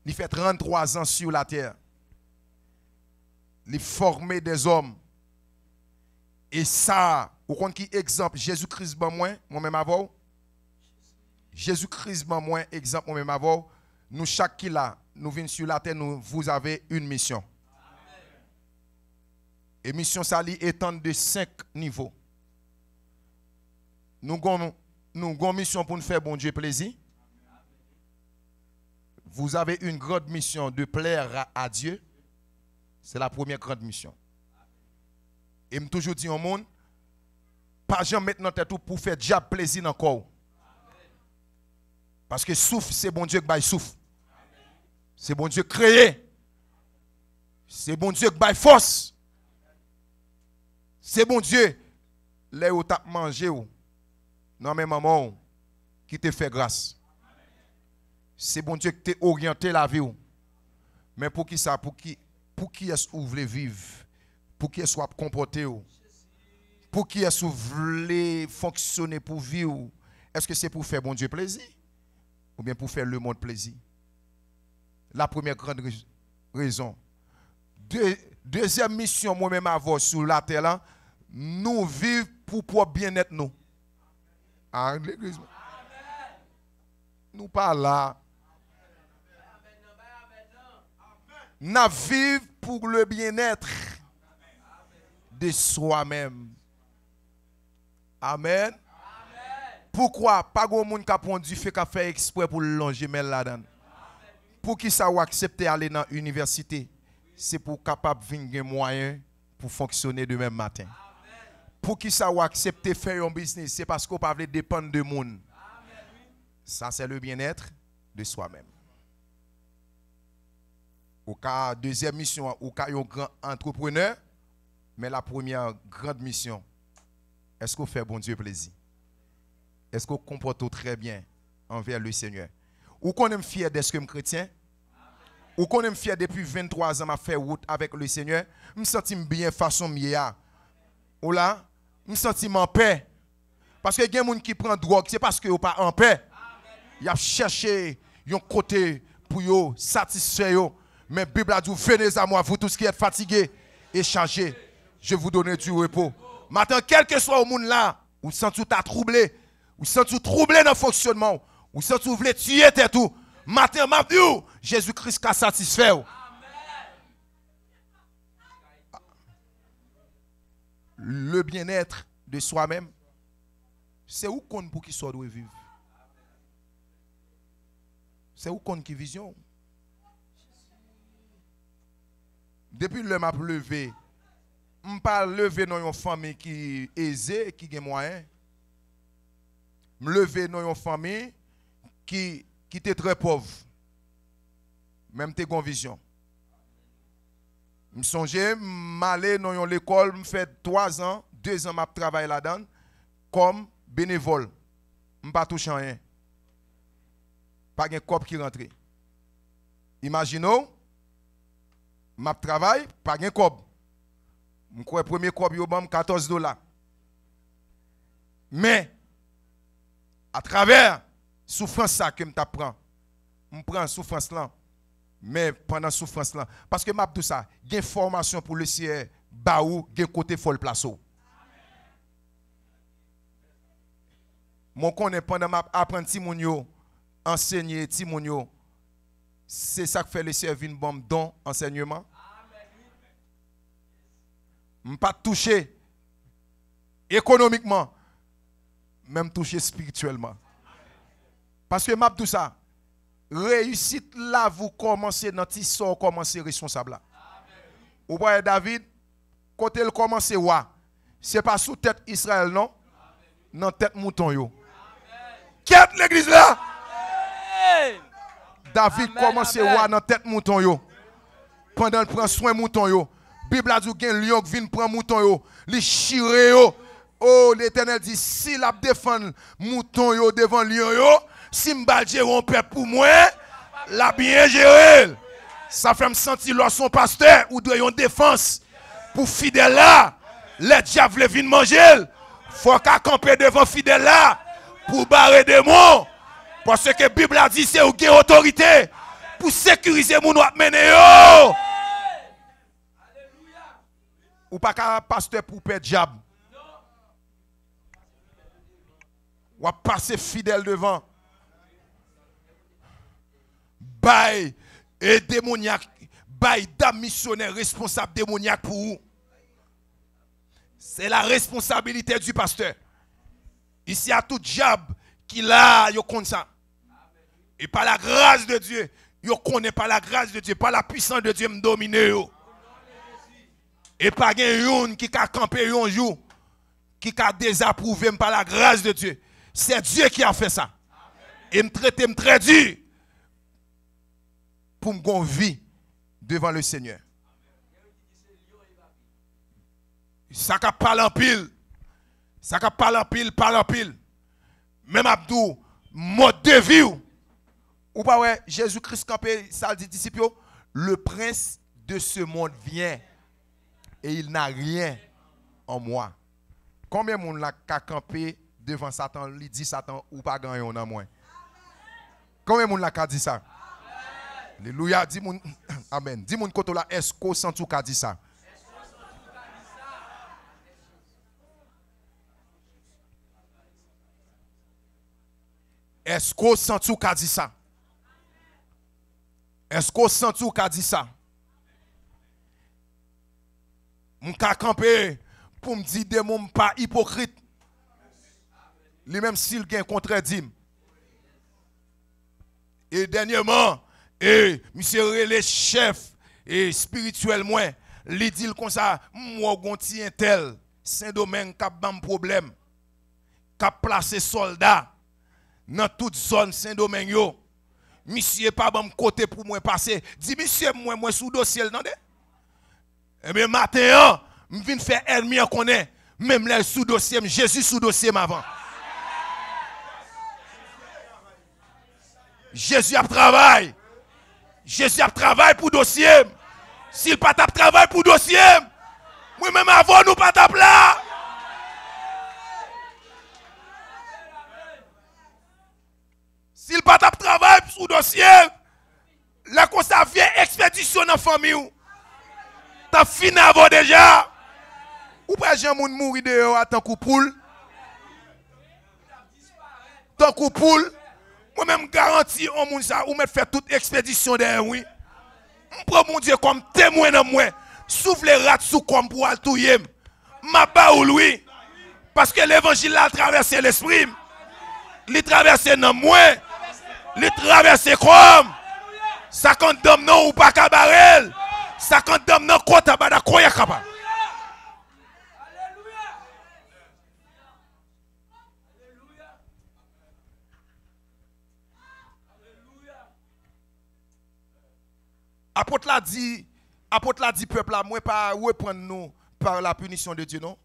Il fait 33 ans sur la terre. Il former des hommes. Et ça, vous comprenez qui exemple Jésus-Christ ban moi-même avant. Jésus-Christ ban moi exemple moi-même avant. Nous chaque qui là, nous venons sur la terre, vous avez une mission. Et mission ça étend de 5 niveaux. Nous avons une mission pour nous faire bon Dieu plaisir. Vous avez une grande mission de plaire à Dieu. C'est la première grande mission. Et je toujours dit au monde, pas jamais mettre dans tête pour faire diable plaisir dans le corps. Parce que souffle, c'est bon Dieu qui baille souffle. C'est bon Dieu créé. C'est bon Dieu qui baille force. C'est bon Dieu, là où tu as mangé, non mais maman, qui te fait grâce. C'est bon Dieu qui t'a orienté la vie. Mais pour qui ça? Pour qui est-ce que vous voulez vivre? Pour qui est-ce que vous comporter? Pour qui est-ce que vous voulez fonctionner pour vivre? Est-ce que c'est pour faire bon Dieu plaisir? Ou bien pour faire le monde plaisir? La première grande raison. Deuxième mission, moi-même avoir sur la terre, là, nous vivons pour pouvoir bien-être nous. Ah, l'église. Nous pas là. Nous vivons pour le bien-être de soi-même. Amen. Pourquoi? Pas de monde qui a pondu fait qu'à faire exprès pour le longer là-dedans. Pour qui ça ou accepter aller dans l'université, c'est pour capable de venir moyen pour fonctionner de même matin. Pour qui ça ou accepter faire un business, c'est parce qu'on ne peut pas dépendre de monde. Ça c'est le bien-être de soi-même. Au cas deuxième mission, au cas un grand entrepreneur, mais la première grande mission, est-ce qu'on fait bon Dieu plaisir? Est-ce qu'on comporte très bien envers le Seigneur? Ou qu'on est fier d'être que chrétien? Ou qu'on est fier depuis 23 ans à faire route avec le Seigneur? Je me sens bien façon mieux. Ou là, je me sens en paix. Parce que il y a des gens qui prennent drogue, c'est parce qu'ils ne sont pas en paix. Ils ont cherché un côté pour eux satisfaire. Mais la Bible a dit, venez à moi, vous tous qui êtes fatigués et chargés, je vous donne du repos. Maintenant, quel que soit le monde là, vous sentez tout troublé, vous sentez troublé dans le fonctionnement, vous sentez vous voulez tuer tout. Matin, m'a dit, Jésus-Christ a satisfait. Le bien-être de soi-même, c'est où qu'on pour qui soit doit vivre. C'est où qu'on qui vision. Depuis le m'a levé, je ne pas lever dans une famille qui est aisée, qui a moyen. Je lever dans une famille qui était très pauvre. Même tes vision. Je songe, m'aller dans l'école, me fait 3 ans, 2 ans m'a travaillé là-dedans comme bénévole. Je pas touché rien. Pas de cop qui rentre. Imaginons, m'a travail, pas de cop. Je crois que le premier cop yo bam $14. Mais à travers souffrance ça que je prends. Je prends souffrance là. Mais pendant souffrance là parce que m'a tout ça, il y a formation pour le ciel baou, il y a côté faut le placer. Mon connaît pendant m'a apprendre ti moun yo, enseigner ti moun yo. C'est ça que fait le ciel une bombe don enseignement. Je pas touché économiquement, même touché spirituellement. Parce que m'a tout ça, réussite là, vous commencez dans ti sort commencer responsable là. Vous voyez David, côté il commence roi, c'est pas sous tête Israël non, dans tête mouton yo. Quête l'église là. David commence roi dans tête mouton yo. Pendant il prend soin mouton yo. Bible a dit gen lion qui vient prendre mouton yo, li chire yo Oh, l'Éternel dit, si la défend mouton yo devant lion yo, si m'bal gérer un peuple pour moi, la bien gérer. Ça fait me sentir lorsque son pasteur ou doit une défense pour fidèle là, les diables viennent manger. Faut qu'à camper devant fidèle là pour barrer des mots. Parce que la Bible a dit c'est ou qui autorité pour sécuriser mon mener yo. Ou pas qu'un pasteur pour perdre diable. Ou à passer fidèle devant. Bail et démoniaque, bail d'âme missionnaire responsable démoniaque pour vous. C'est la responsabilité du pasteur. Ici à tout diable qui là, yo connaît ça. Et par la grâce de Dieu, yo connaît par la grâce de Dieu, par la puissance de Dieu me dominer yo. Et pas gen qui a campé un jour, qui a désapprouvé par la grâce de Dieu. C'est Dieu qui a fait ça. Et me traiter très dur pour me vie devant le Seigneur. Ça ka parle en pile. Ça ka parle en pile. Même Abdou, mode de vie. Ou pas ouais, Jésus-Christ campé, ça dit disciples, le prince de ce monde vient et il n'a rien en moi. Combien de monde l'a campé devant Satan, lui dit Satan ou pas gagné en moi? Combien de monde l'a dit ça? Alléluia, dis mon amen. Dis mon côté là, est-ce qu'on sent tout qu'a dit ça? Est-ce qu'on sent tout qu'a dit ça? Est-ce qu'on sent tout qu'a dit ça? Mon ka campé pour me dire des mots pas hypocrite. Lui même s'il gagne contredit. Et dernièrement, et monsieur les chefs et spirituel moi, li dit comme ça, moi gonti un tel Saint-Domingue qui a un problème, qui a placé soldats dans toute zone Saint-Domingue yo. Monsieur pas bon côté pour moi passer. Dis monsieur moi sous dossier non de. Et bien matin, je viens faire ennemi en connaît même les sous dossier, Jésus sous dossier avant. Jésus a travaillé. Jésus a travaillé pour dossier. S'il pas tap travail pour dossier, moi-même avant nous pas tap là. S'il pas tap travail pour dossier, là qu'on ça vient expédition dans la famille. T'as fini avant déjà. Ou pas j'ai moun mourir dehors tant coup poule. Tant coup poule. Moi-même garantis on moun ça ou me faire toute expédition derrière oui. Prends mon Dieu comme témoin dans moi. Souffle les rats sous comme pour al touyer. Ma ba ou lui. Parce que l'évangile a traversé l'esprit. Il traversé dans moi. Il traversé comme. Ça condamne non ou pas cabarel. Ça condamne non kota bada koya kaba. Apôtre l'a dit peuple là, moi pas reprendre nous par la punition de Dieu non.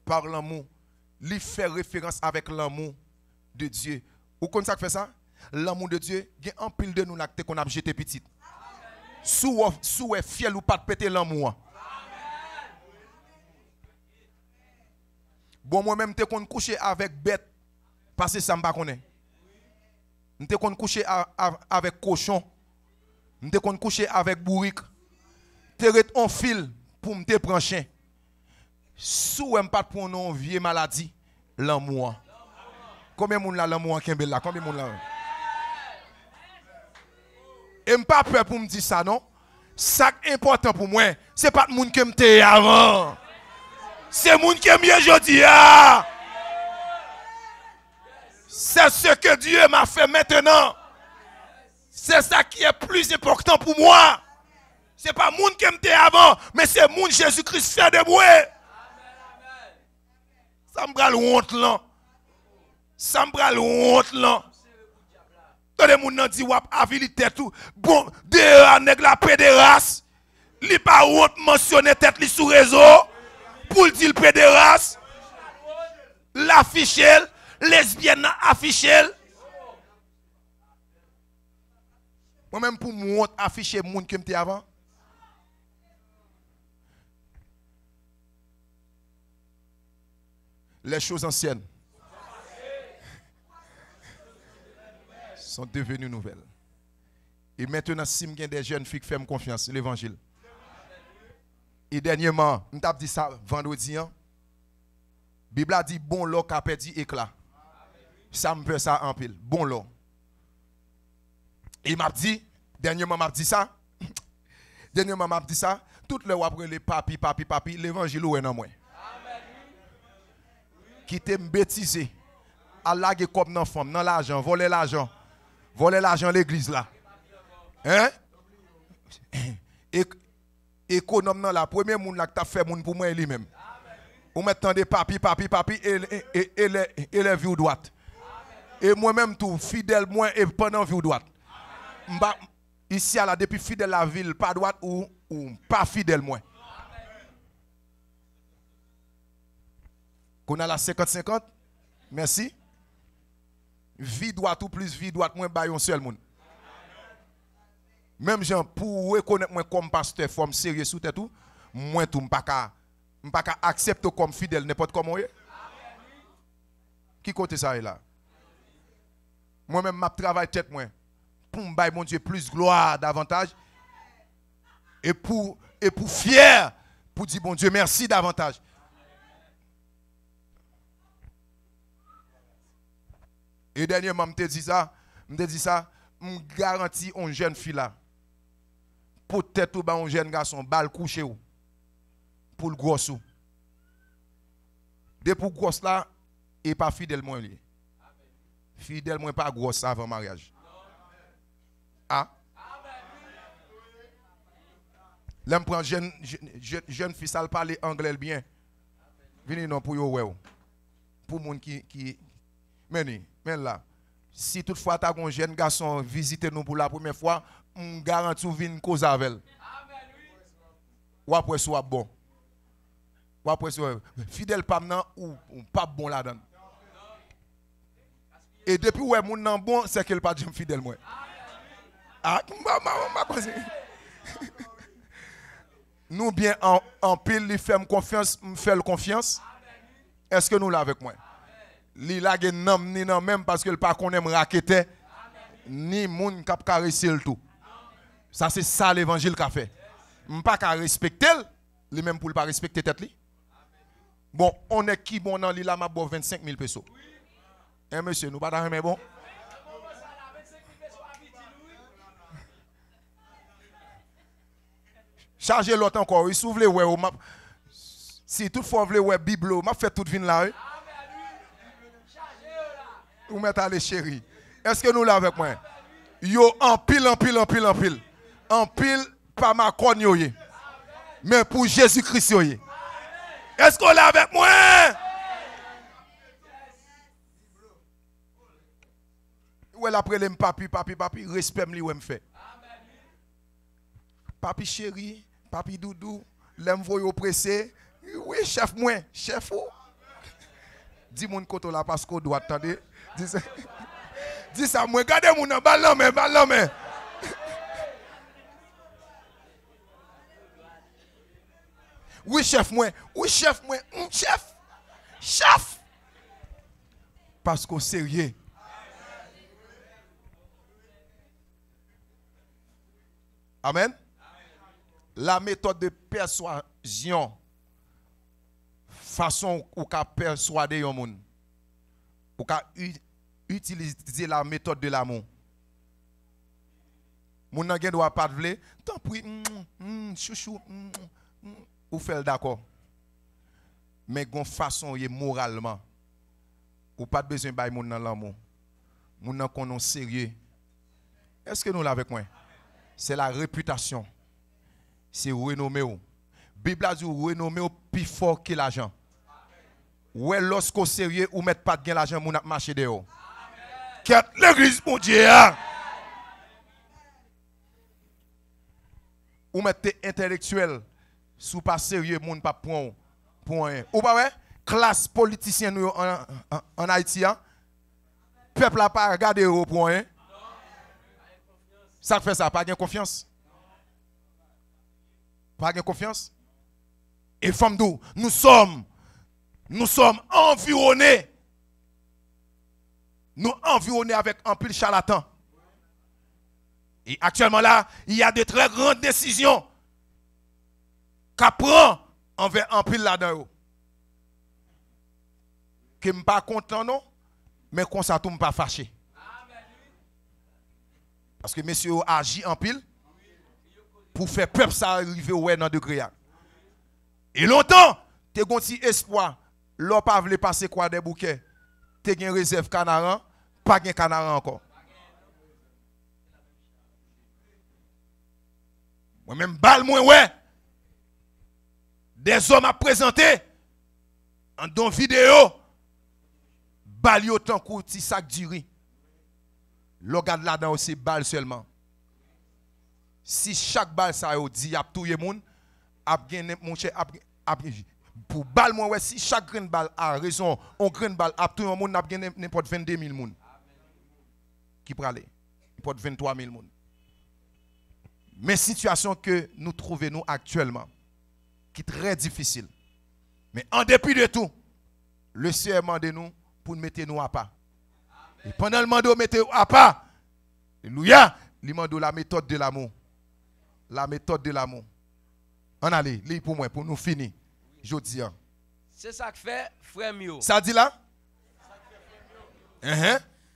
Par l'amour. Il fait référence avec l'amour de Dieu. Ou comme ça fait ça? L'amour de Dieu, il y a un pile de nous là qu'on a jeté petit. Sous est fiel ou pas de péter l'amour. Bon moi même te qu'on coucher avec bête parce que ça me pas connaît. Te qu'on coucher avec cochon. M'te kon coucher avec bourrique. Te ret en fil pour m'te prendre chien. Sou m pas pour non vieux maladie, l'amour. Combien moun la l'amour kembel là? Combien moun la? Et m'pas peur pour me dire ça non. Ça important pour moi, c'est pas moun que m'te avant. C'est moun que m'y aujourd'hui ah. C'est ce que Dieu m'a fait maintenant. C'est ça qui est plus important pour moi. Ce n'est pas le monde qui m'était avant, mais c'est le monde Jésus-Christ fait de moi. Ça me bral honte là. Ça me bral honte là. Quand les gens disent wap avilité tout, bon, de nèg la pédérace, li pas honte mentionner tête li sous réseau pour dire pédéraste, l'afficher, lesbienne afficher. Moi-même pour moi afficher le monde que j'étais avant. Les choses anciennes sont devenues nouvelles. Et maintenant, si je des jeunes filles qui font confiance, l'évangile. Et dernièrement, je t'ai dit ça vendredi. La Bible a dit bon l'eau qui a perdu éclat. Ça me fait ça en pile. Bon l'eau. Et il m'a dit, dernièrement, m'a dit ça. Dernièrement, m'a dit ça. Toutes les après les papi, l'évangile ou est dans moi. Qui t'est bêtisé, à laguer comme dans femme, dans l'argent, voler l'argent l'église là. Hein? Économe dans la première monde là que t'as fait monde pour moi lui-même. Ou maintenant des papi et les vues droite. Et moi-même tout fidèle moi et pendant vue droite. Ici à la depuis fidèle la ville pas droite ou pas fidèle moi. Qu'on a la 50-50, merci. Vie droite ou plus vie droite, moins baillon seul monde. Même gens pour reconnaître moi comme pasteur, forme sérieux sous tête tout, moi tout m'pas accepter comme fidèle n'importe comment. Qui côté ça est là? Moi-même m'a travail tête moi pour m'bailler mon Dieu plus gloire davantage et pour fier pour dire bon Dieu merci davantage. Et dernièrement, je me dit ça, je garantis une jeune fille là. Peut-être un jeune garçon, balle couché ou. Pour le gros sou. Depuis le gros là, il n'est pas fidèle moins lui. Fidèle moins pas gros avant mariage. Ah? Là, je prends jeune fille, ça parle anglais bien. Venez non pour yo. Pour les gens qui mais là, si toutefois tu as un jeune garçon visiter nous pour la première fois, on garantit une cause avec elle. Ou après soit bon. Ou après soit fidèle pas maintenant ou pas bon là-dedans. Et depuis où est mon nan bon, c'est qu'elle pas fidèle moi. Ah, nous bien en pile, il fait confiance, me fait confiance. Est-ce que nous l'avons avec moi? Li la gen nam ni nan même parce que le pas connaît me raqueter ni moun k'ap caresser le tout. Ça c'est ça l'évangile qu'a fait. M'pas ka respecter lui même pour le pas respecter tête li. Bon, on est qui bon dans li la m'a bon 25 000 pesos. Hein monsieur, nous pas dans mais bon. Chargez l'autre encore, il s'ouvre ouais si toutefois vous voulez Bible, m'a fait toute vin là. Ou mettez les chéris. Est-ce que nous l'avons avec moi? Yo en pile. En pile, pas ma conne mais pour Jésus-Christ. Est-ce qu'on l'a avec moi? Ou elle après les papi, respect me li fait. Papi chéri, papi doudou, l'aime voyo pressé. Oui, chef moi, chef ou. Dis mon côté là parce qu'on doit attendre. Dis ça, moi, regardez mon ballon, mais. Oui, chef, moi. Chef. Parce qu'au sérieux. Amen. La méthode de persuasion, façon ou qu'a persuader un monde. Ou qu'a utiliser la méthode de l'amour. Moun nan gen doit pas vle, tant pis chouchou ou fait d'accord. Mais gon façon y moralement. Ou pas besoin bay moun nan l'amour. Moun nan konon sérieux. Est-ce que nous l'avons avec moi? C'est la réputation. C'est renommé ou. Bible a dit renommé ou plus fort que l'argent. Ouais, lorsqu'au sérieux, ou mettre pas de gain l'argent, moun ap marcher dehors. Qu'est l'église, mon Dieu? Ou mettre intellectuel, sous pas sérieux, moun pas prend pour rien. Ou pas ouais? Classe politicienne en Haïti, hein? Peuple n'a pas regardé pour rien. Ça fait ça, pas de confiance. Pas de confiance. Et femme d'où nous sommes environnés. Nous environnés avec un pile charlatan. Et actuellement là, il y a de très grandes décisions qu'à prendre envers un pile là-dedans. Que je ne suis pas content, non, mais qu'on ça ne pas fâché. Parce que monsieur agit en pile pour faire peuple ça arriver ouais dans degré. Et longtemps, tu as un petit espoir. L'on pas voulu passer quoi des bouquets. Tu as une réserve canaran, pas de canaran encore. Moi-même, balle moi, ouais. Des hommes à présenter en don vidéo. Balle autant que petit sac duri. Le gars là-dedans, c'est balle seulement. Si chaque balle ça yo dit, y a tout le monde, mon cher, pour balle moi, ouais, si chaque grain de balle a raison, on grain de balle, tout le monde, n'a gagné n'importe 22 000 personnes. Qui peut aller? N'importe 23 000 personnes. Mais situation que nous trouvons nous actuellement, qui est très difficile. Mais en dépit de tout, le Seigneur demande nous pour nous mettre nous à pas. Et pendant le mandat, mettez à pas. Alléluia. Il demande la méthode de l'amour. La méthode de l'amour. On allez, lis pour moi, pour nous finir. Je dis. C'est ça que fait frère Mio. Ça dit là?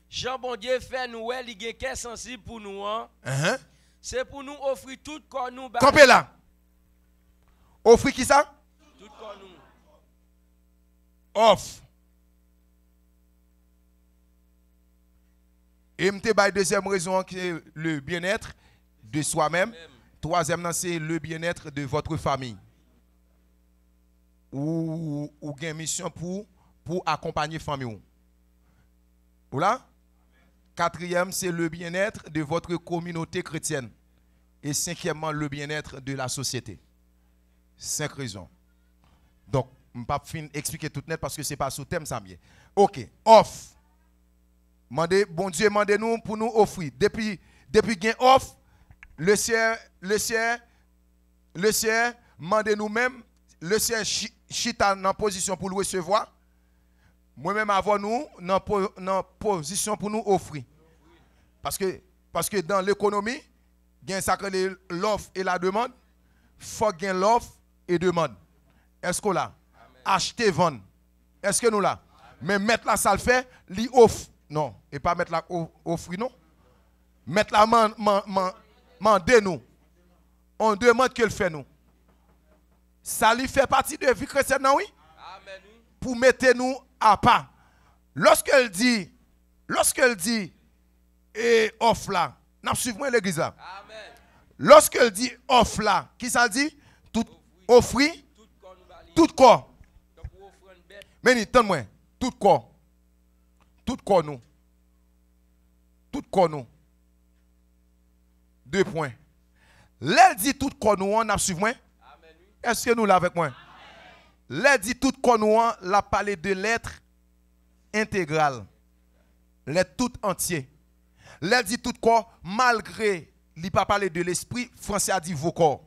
Jean bon Dieu fait nous, il y a sensible pour nous. C'est pour nous offrir tout corps nous. Campez là. Offrir qui ça? Tout corps nous. Off. Et la deuxième raison, c'est le bien-être de soi-même. Troisième, c'est le bien-être de votre famille. Ou une mission pour accompagner la famille. Voilà? Quatrième, c'est le bien-être de votre communauté chrétienne. Et cinquièmement, le bien-être de la société. 5 raisons. Donc, je ne vais pas expliquer tout net parce que ce n'est pas sous thème ça. Ok, off. Bon Dieu, demandez-nous pour nous offrir. Depuis qu'il offre, le Seigneur, demandez-nous même, le Seigneur chita dans position pour le recevoir. Moi-même, avant nous, dans position pour nous offrir. Parce que dans l'économie, il y a l'offre et la demande. Il faut qu'il y ait l'offre et demande. Est-ce qu'on l'a? Acheter, vendre. Est-ce que nous là? Mais mettre la salle fait, lui offre. Non, et pas mettre la offrir, non. Mettre la demander nous. On demande qu'elle fait nous. Ça lui fait partie de la vie chrétienne, non, oui? Amen. Pour mettre nous à part. Lorsqu'elle dit, et offre là, n'a suivre l'église là. Amen. Lorsqu'elle dit offre là, qui ça dit? Tout offrir, tout corps. Mais attends-moi, tout corps. Tout corps nous. Tout corps nous. 2 points. L'elle dit tout corps nous, on a suivi moi. Est-ce que nous l'avons avec moi? L'elle dit tout corps nous, on a parlé de l'être intégral. L'être tout entier. L'elle dit tout corps, malgré, il n'a pas parlé de l'esprit, français a dit vos corps.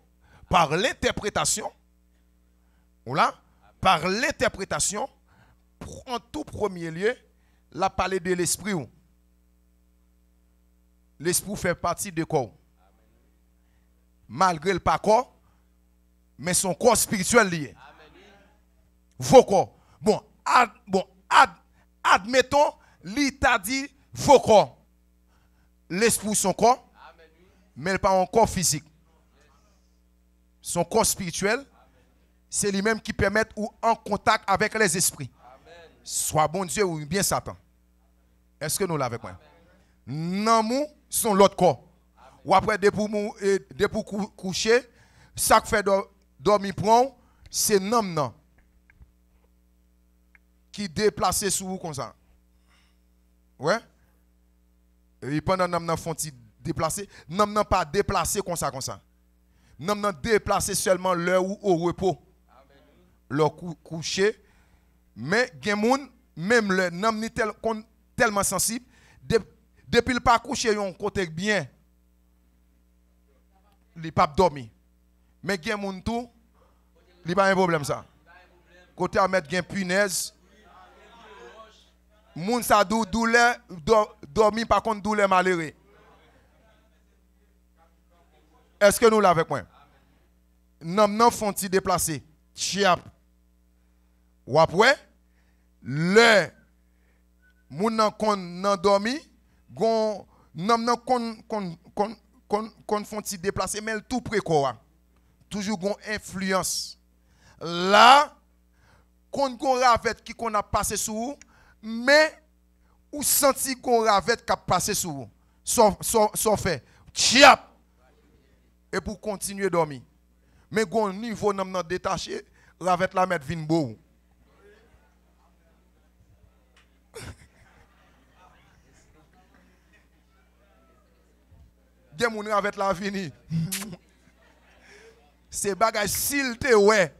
Par l'interprétation, voilà, par l'interprétation, en tout premier lieu, il a parlé de l'esprit. L'esprit fait partie de corps. Malgré le pas corps, mais son corps spirituel lié. Vos corps. Admettons, il t'a dit vos corps. L'esprit son corps, mais pas un corps physique. Son corps spirituel, c'est lui-même qui permet ou en contact avec les esprits. Soit bon Dieu ou bien Satan. Est-ce que nous l'avons avec moi? Non, nous, sont l'autre corps. Ou après, dès pour coucher, ça fait dormir prend, c'est non qui déplace sous vous comme ça. Ouais? Et pendant que nous font déplacer, nous n'avons pas déplacé comme ça. Nous n'avons déplacé seulement l'heure ou au repos. leur coucher, mais gen moun même le nam ni tellement sensible depuis le pas coucher yon côté bien, il pas dormi. Mais gen moun tout, il pas un problème ça. Côté à mettre gen punaise. Moun sa douleur dormi par contre douleur malheureux. Est-ce que nous l'avons avec moi? Nam font-ils déplacer. Chiap. Ou après, le moun nan dormi, gon nam kon font-ils déplacer mais tout précoce. Toujours gon influence. Là, kon ravet qui qu'on a passé sous, mais ou senti qu'on ravet qui a passé sous. So fait. Chiap. Et pour continuer à dormir. Mais gon niveau nan détaché, ravet la mettre vin beau. Gen moun ravet la fini. C'est bagay s'il te ouais.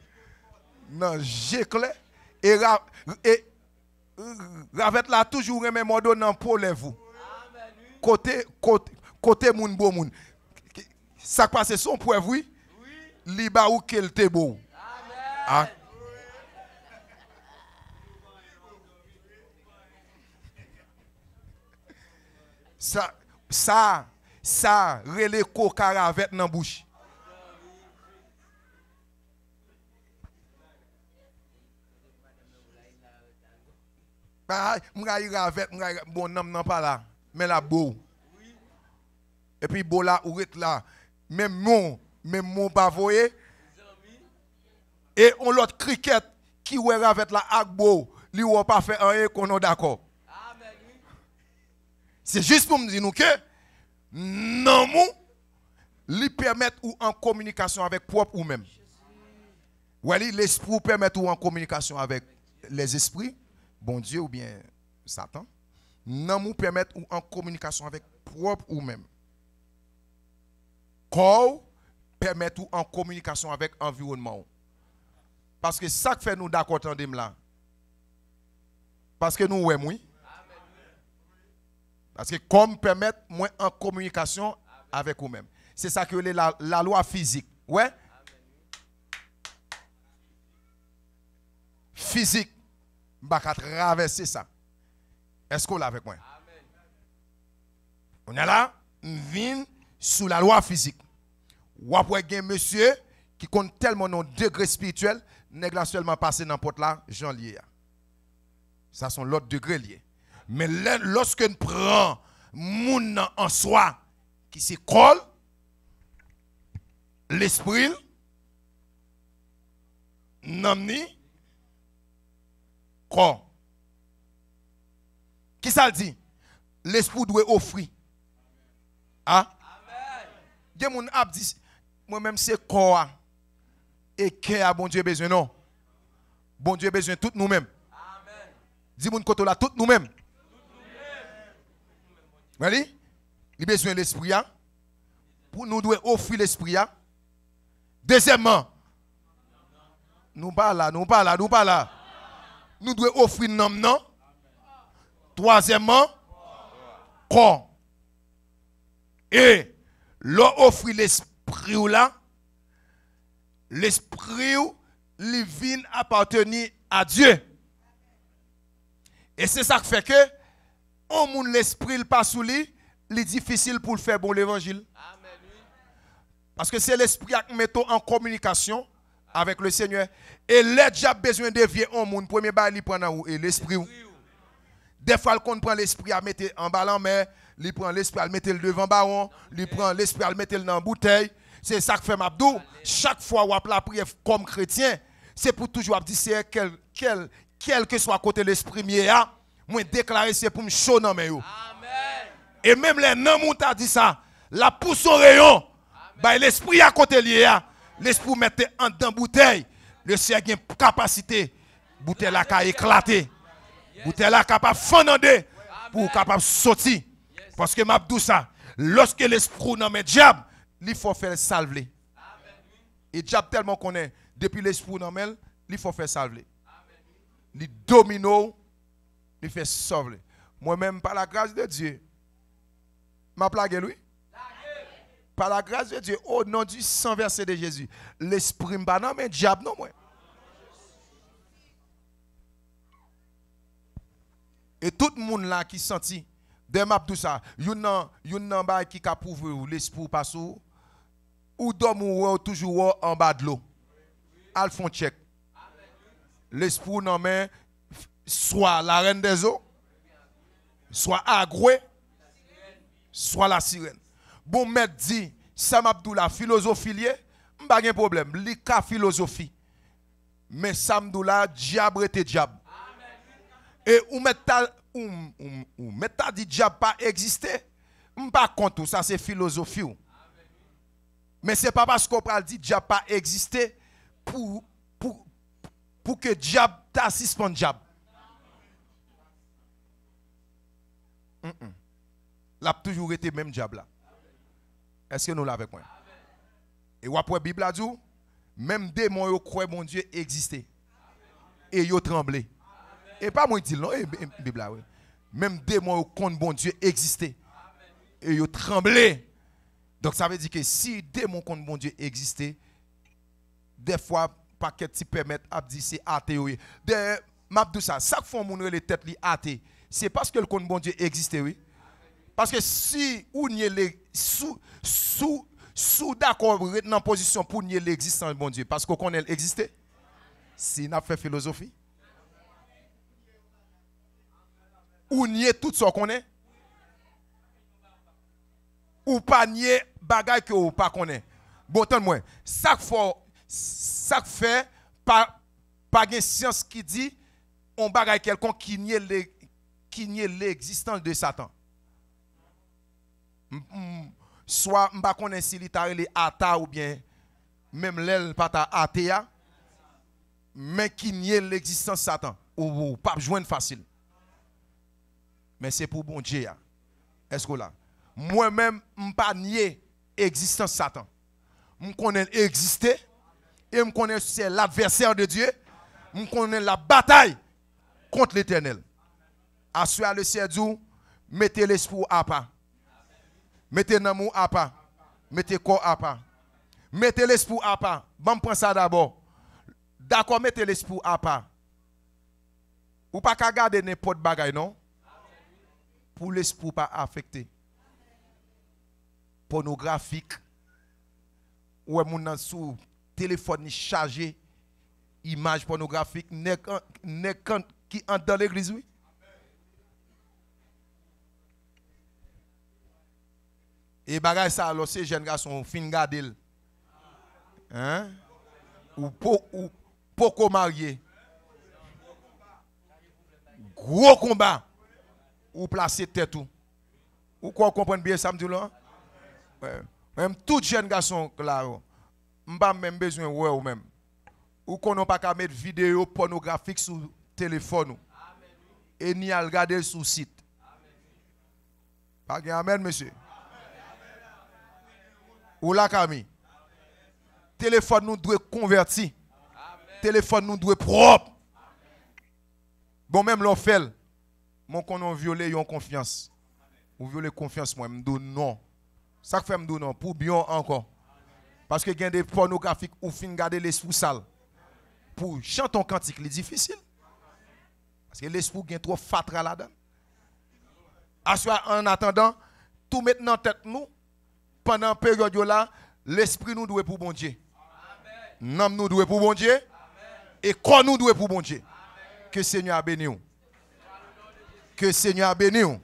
Non, j'éclaire et ravet la toujours remet modo nan pour vous. Côté moun beau moun. Ça passe son pour vous. Li ba ou kel te beau. Ah. Ça relé coca ravet nan bouche. M'ra ravet bon nan pas là mais la beau. Et puis beau là ou là même mon pas voyer et on l'autre cricket qui ouais ravet là ak beau li ou pas fait rien qu'on d'accord. C'est juste pour me dire nous que non li permettre ou en communication avec propre ou même. Ouais l'esprit permet ou en communication avec les esprits, bon Dieu ou bien Satan. Non permettre ou en communication avec propre ou même. Corps permet ou en communication avec l'environnement. Parce que ça fait nous d'accord tandem là. Parce que nous ouais oui. Parce que comme permet moi en communication avec vous-même. C'est ça que la loi physique. Ouais. Physique. Bah traverser ça. Est-ce qu'on l'a avec moi? On est là, vient sous la loi physique. Ou après un monsieur qui compte tellement nos degrés spirituels, n'est pas seulement passé dans porte là, Jean lié. Ça sont l'autre degré lié. Mais lorsque nous prenons moun en soi qui se colle, l'esprit, namni, corps. Qui ça dit? L'esprit doit offrir. Ah? Des moun ap dit, moi-même c'est corps. Et que a bon Dieu besoin non? Bon Dieu besoin tout nous-mêmes. Dis moun koto là tout nous-mêmes. Voyez? Il besoin de l'esprit pour nous doit offrir l'esprit. Deuxièmement, nous pas là. Nous devons offrir non. Troisièmement, corps. Et l'offrir l'esprit ou là, l'esprit ou il vient appartenir à Dieu. Et c'est ça qui fait que on moun l'esprit il passe sous lui, il est difficile pour le faire bon l'évangile. Parce que c'est l'esprit qui met en communication avec le Seigneur. Et les diable besoin de dévier un monde. Premier bail il prend l'esprit. Des fois qu'on prend l'esprit à mettre en bas en mer, il prend l'esprit à le mettre devant baron, il prend l'esprit à le mettre dans la bouteille. C'est ça que fait Mabdou. Chaque fois où on la prière comme chrétien, c'est pour toujours dire c'est quel que soit côté l'esprit mieux, moi déclarer c'est pour me chaud dans mes yo. Et même les non t'a dit ça, la pousse au rayon, bah l'esprit à côté lié, l'esprit mettait en dans bouteille, le Seigneur a une capacité, bouteille là qui éclater. Bouteille là capable fondre pour capable sortir. Parce que Mabdou ça, lorsque l'esprit dans mes diable, il faut faire salver. Et diable tellement connaît depuis l'esprit dans mêle, il faut faire salver. Il domino, il fait sauver. Moi-même, par la grâce de Dieu, m'a plagué lui. Par la grâce de Dieu, au nom du sang versé de Jésus, l'esprit m'a non, mais diable non, moi. Et tout le monde là qui senti, de map tout ça, yon nan ba qui ka prouver l'esprit passe ou dorm ou toujours en bas de l'eau. Al font check. L'esprit nan men soit la reine des eaux, soit Agoué, soit la sirène. Bon maître dit, Sam Abdoula philosophie lié, m'pa gen problème, li ka philosophie. Mais Sam Abdoula diable était diable. Et ou mettre dit diable pas exister, m'pa contre ça c'est philosophie. Mais c'est pas parce qu'on parle dit diable pas exister pour que diable ta suspend diable. L'a toujours été même diable là. Est-ce que nous l'avons avec moi? Et après la Bible a dit, même démons yo croient mon Dieu existait. Et yo tremblé. Et pas moi dit non, Bible là. Même démons yo contre bon Dieu existait. Et yo tremblé. Donc ça veut dire que si démons contre bon Dieu existait, des fois pas que tu permettre à dire c'est athée. De m'a dit ça, chaque fois mon les têtes li athée, c'est parce que le contre bon Dieu existait oui. Parce que si ou nier les sous d'accord dans position pour nier l'existence de bon Dieu parce qu'on connaît exister. Si n'a fait philosophie ou nier tout ce qu'on est ou pas nier bagay que ou pas connaît. Bon tant moi, ça fait pas une science qui dit on bagay quelqu'un qui nie l'existence de Satan. Soit m'pa connaît si l'itare les ata ou bien même l'el pas ta atea mais qui nie l'existence de Satan ou pas joindre facile. Mais c'est pour bon Dieu. Est-ce que là moi-même m'pa nier existence de Satan. Me connais exister et me connais c'est l'adversaire de Dieu. Me connais la bataille contre l'Éternel. Assoyez le ciel du mettez l'esprit à part. Mettez l'amour à part. Mettez corps à part. Mettez l'esprit à part. Bon, prends ça d'abord. D'accord, mettez l'esprit à part. Ou pas qu'à garder n'importe bagaille, non? Pour l'esprit pas affecté. Pornographique. Ou mon sous téléphone chargé. Image pornographique. N'est qui entre dans l'église, oui? Et bagay ça alors ces jeunes garçons fin garder hein ou poko marié gros combat ou placer tête ou quoi comprendre bien ça me dit là même tout jeune garçon là m'pa même besoin ouais ou même ou qu'on n'a pas qu'à mettre vidéo pornographique sur téléphone et ni à regarder sur site pas amen monsieur. Ou la Camille. Téléphone nous doit converti. Téléphone nous doit propre. Bon même l'on fait. Mon qu'on a violé yon confiance. Ou violé confiance moi me donne non. Ça fait me donne non pour bien encore. Parce que il y a des pornographiques ou fin garder l'esprit sale. Pour chanter un cantique, c'est difficile. Parce que l'esprit est trop fatra là-dedans. En attendant, tout mettre dans tête nous. Pendant la période là, l'esprit nous doit pour bon Dieu. Nam nous doit pour bon Dieu. Et corps nous doit pour bon Dieu. Que Seigneur bénisse. Que Seigneur bénisse.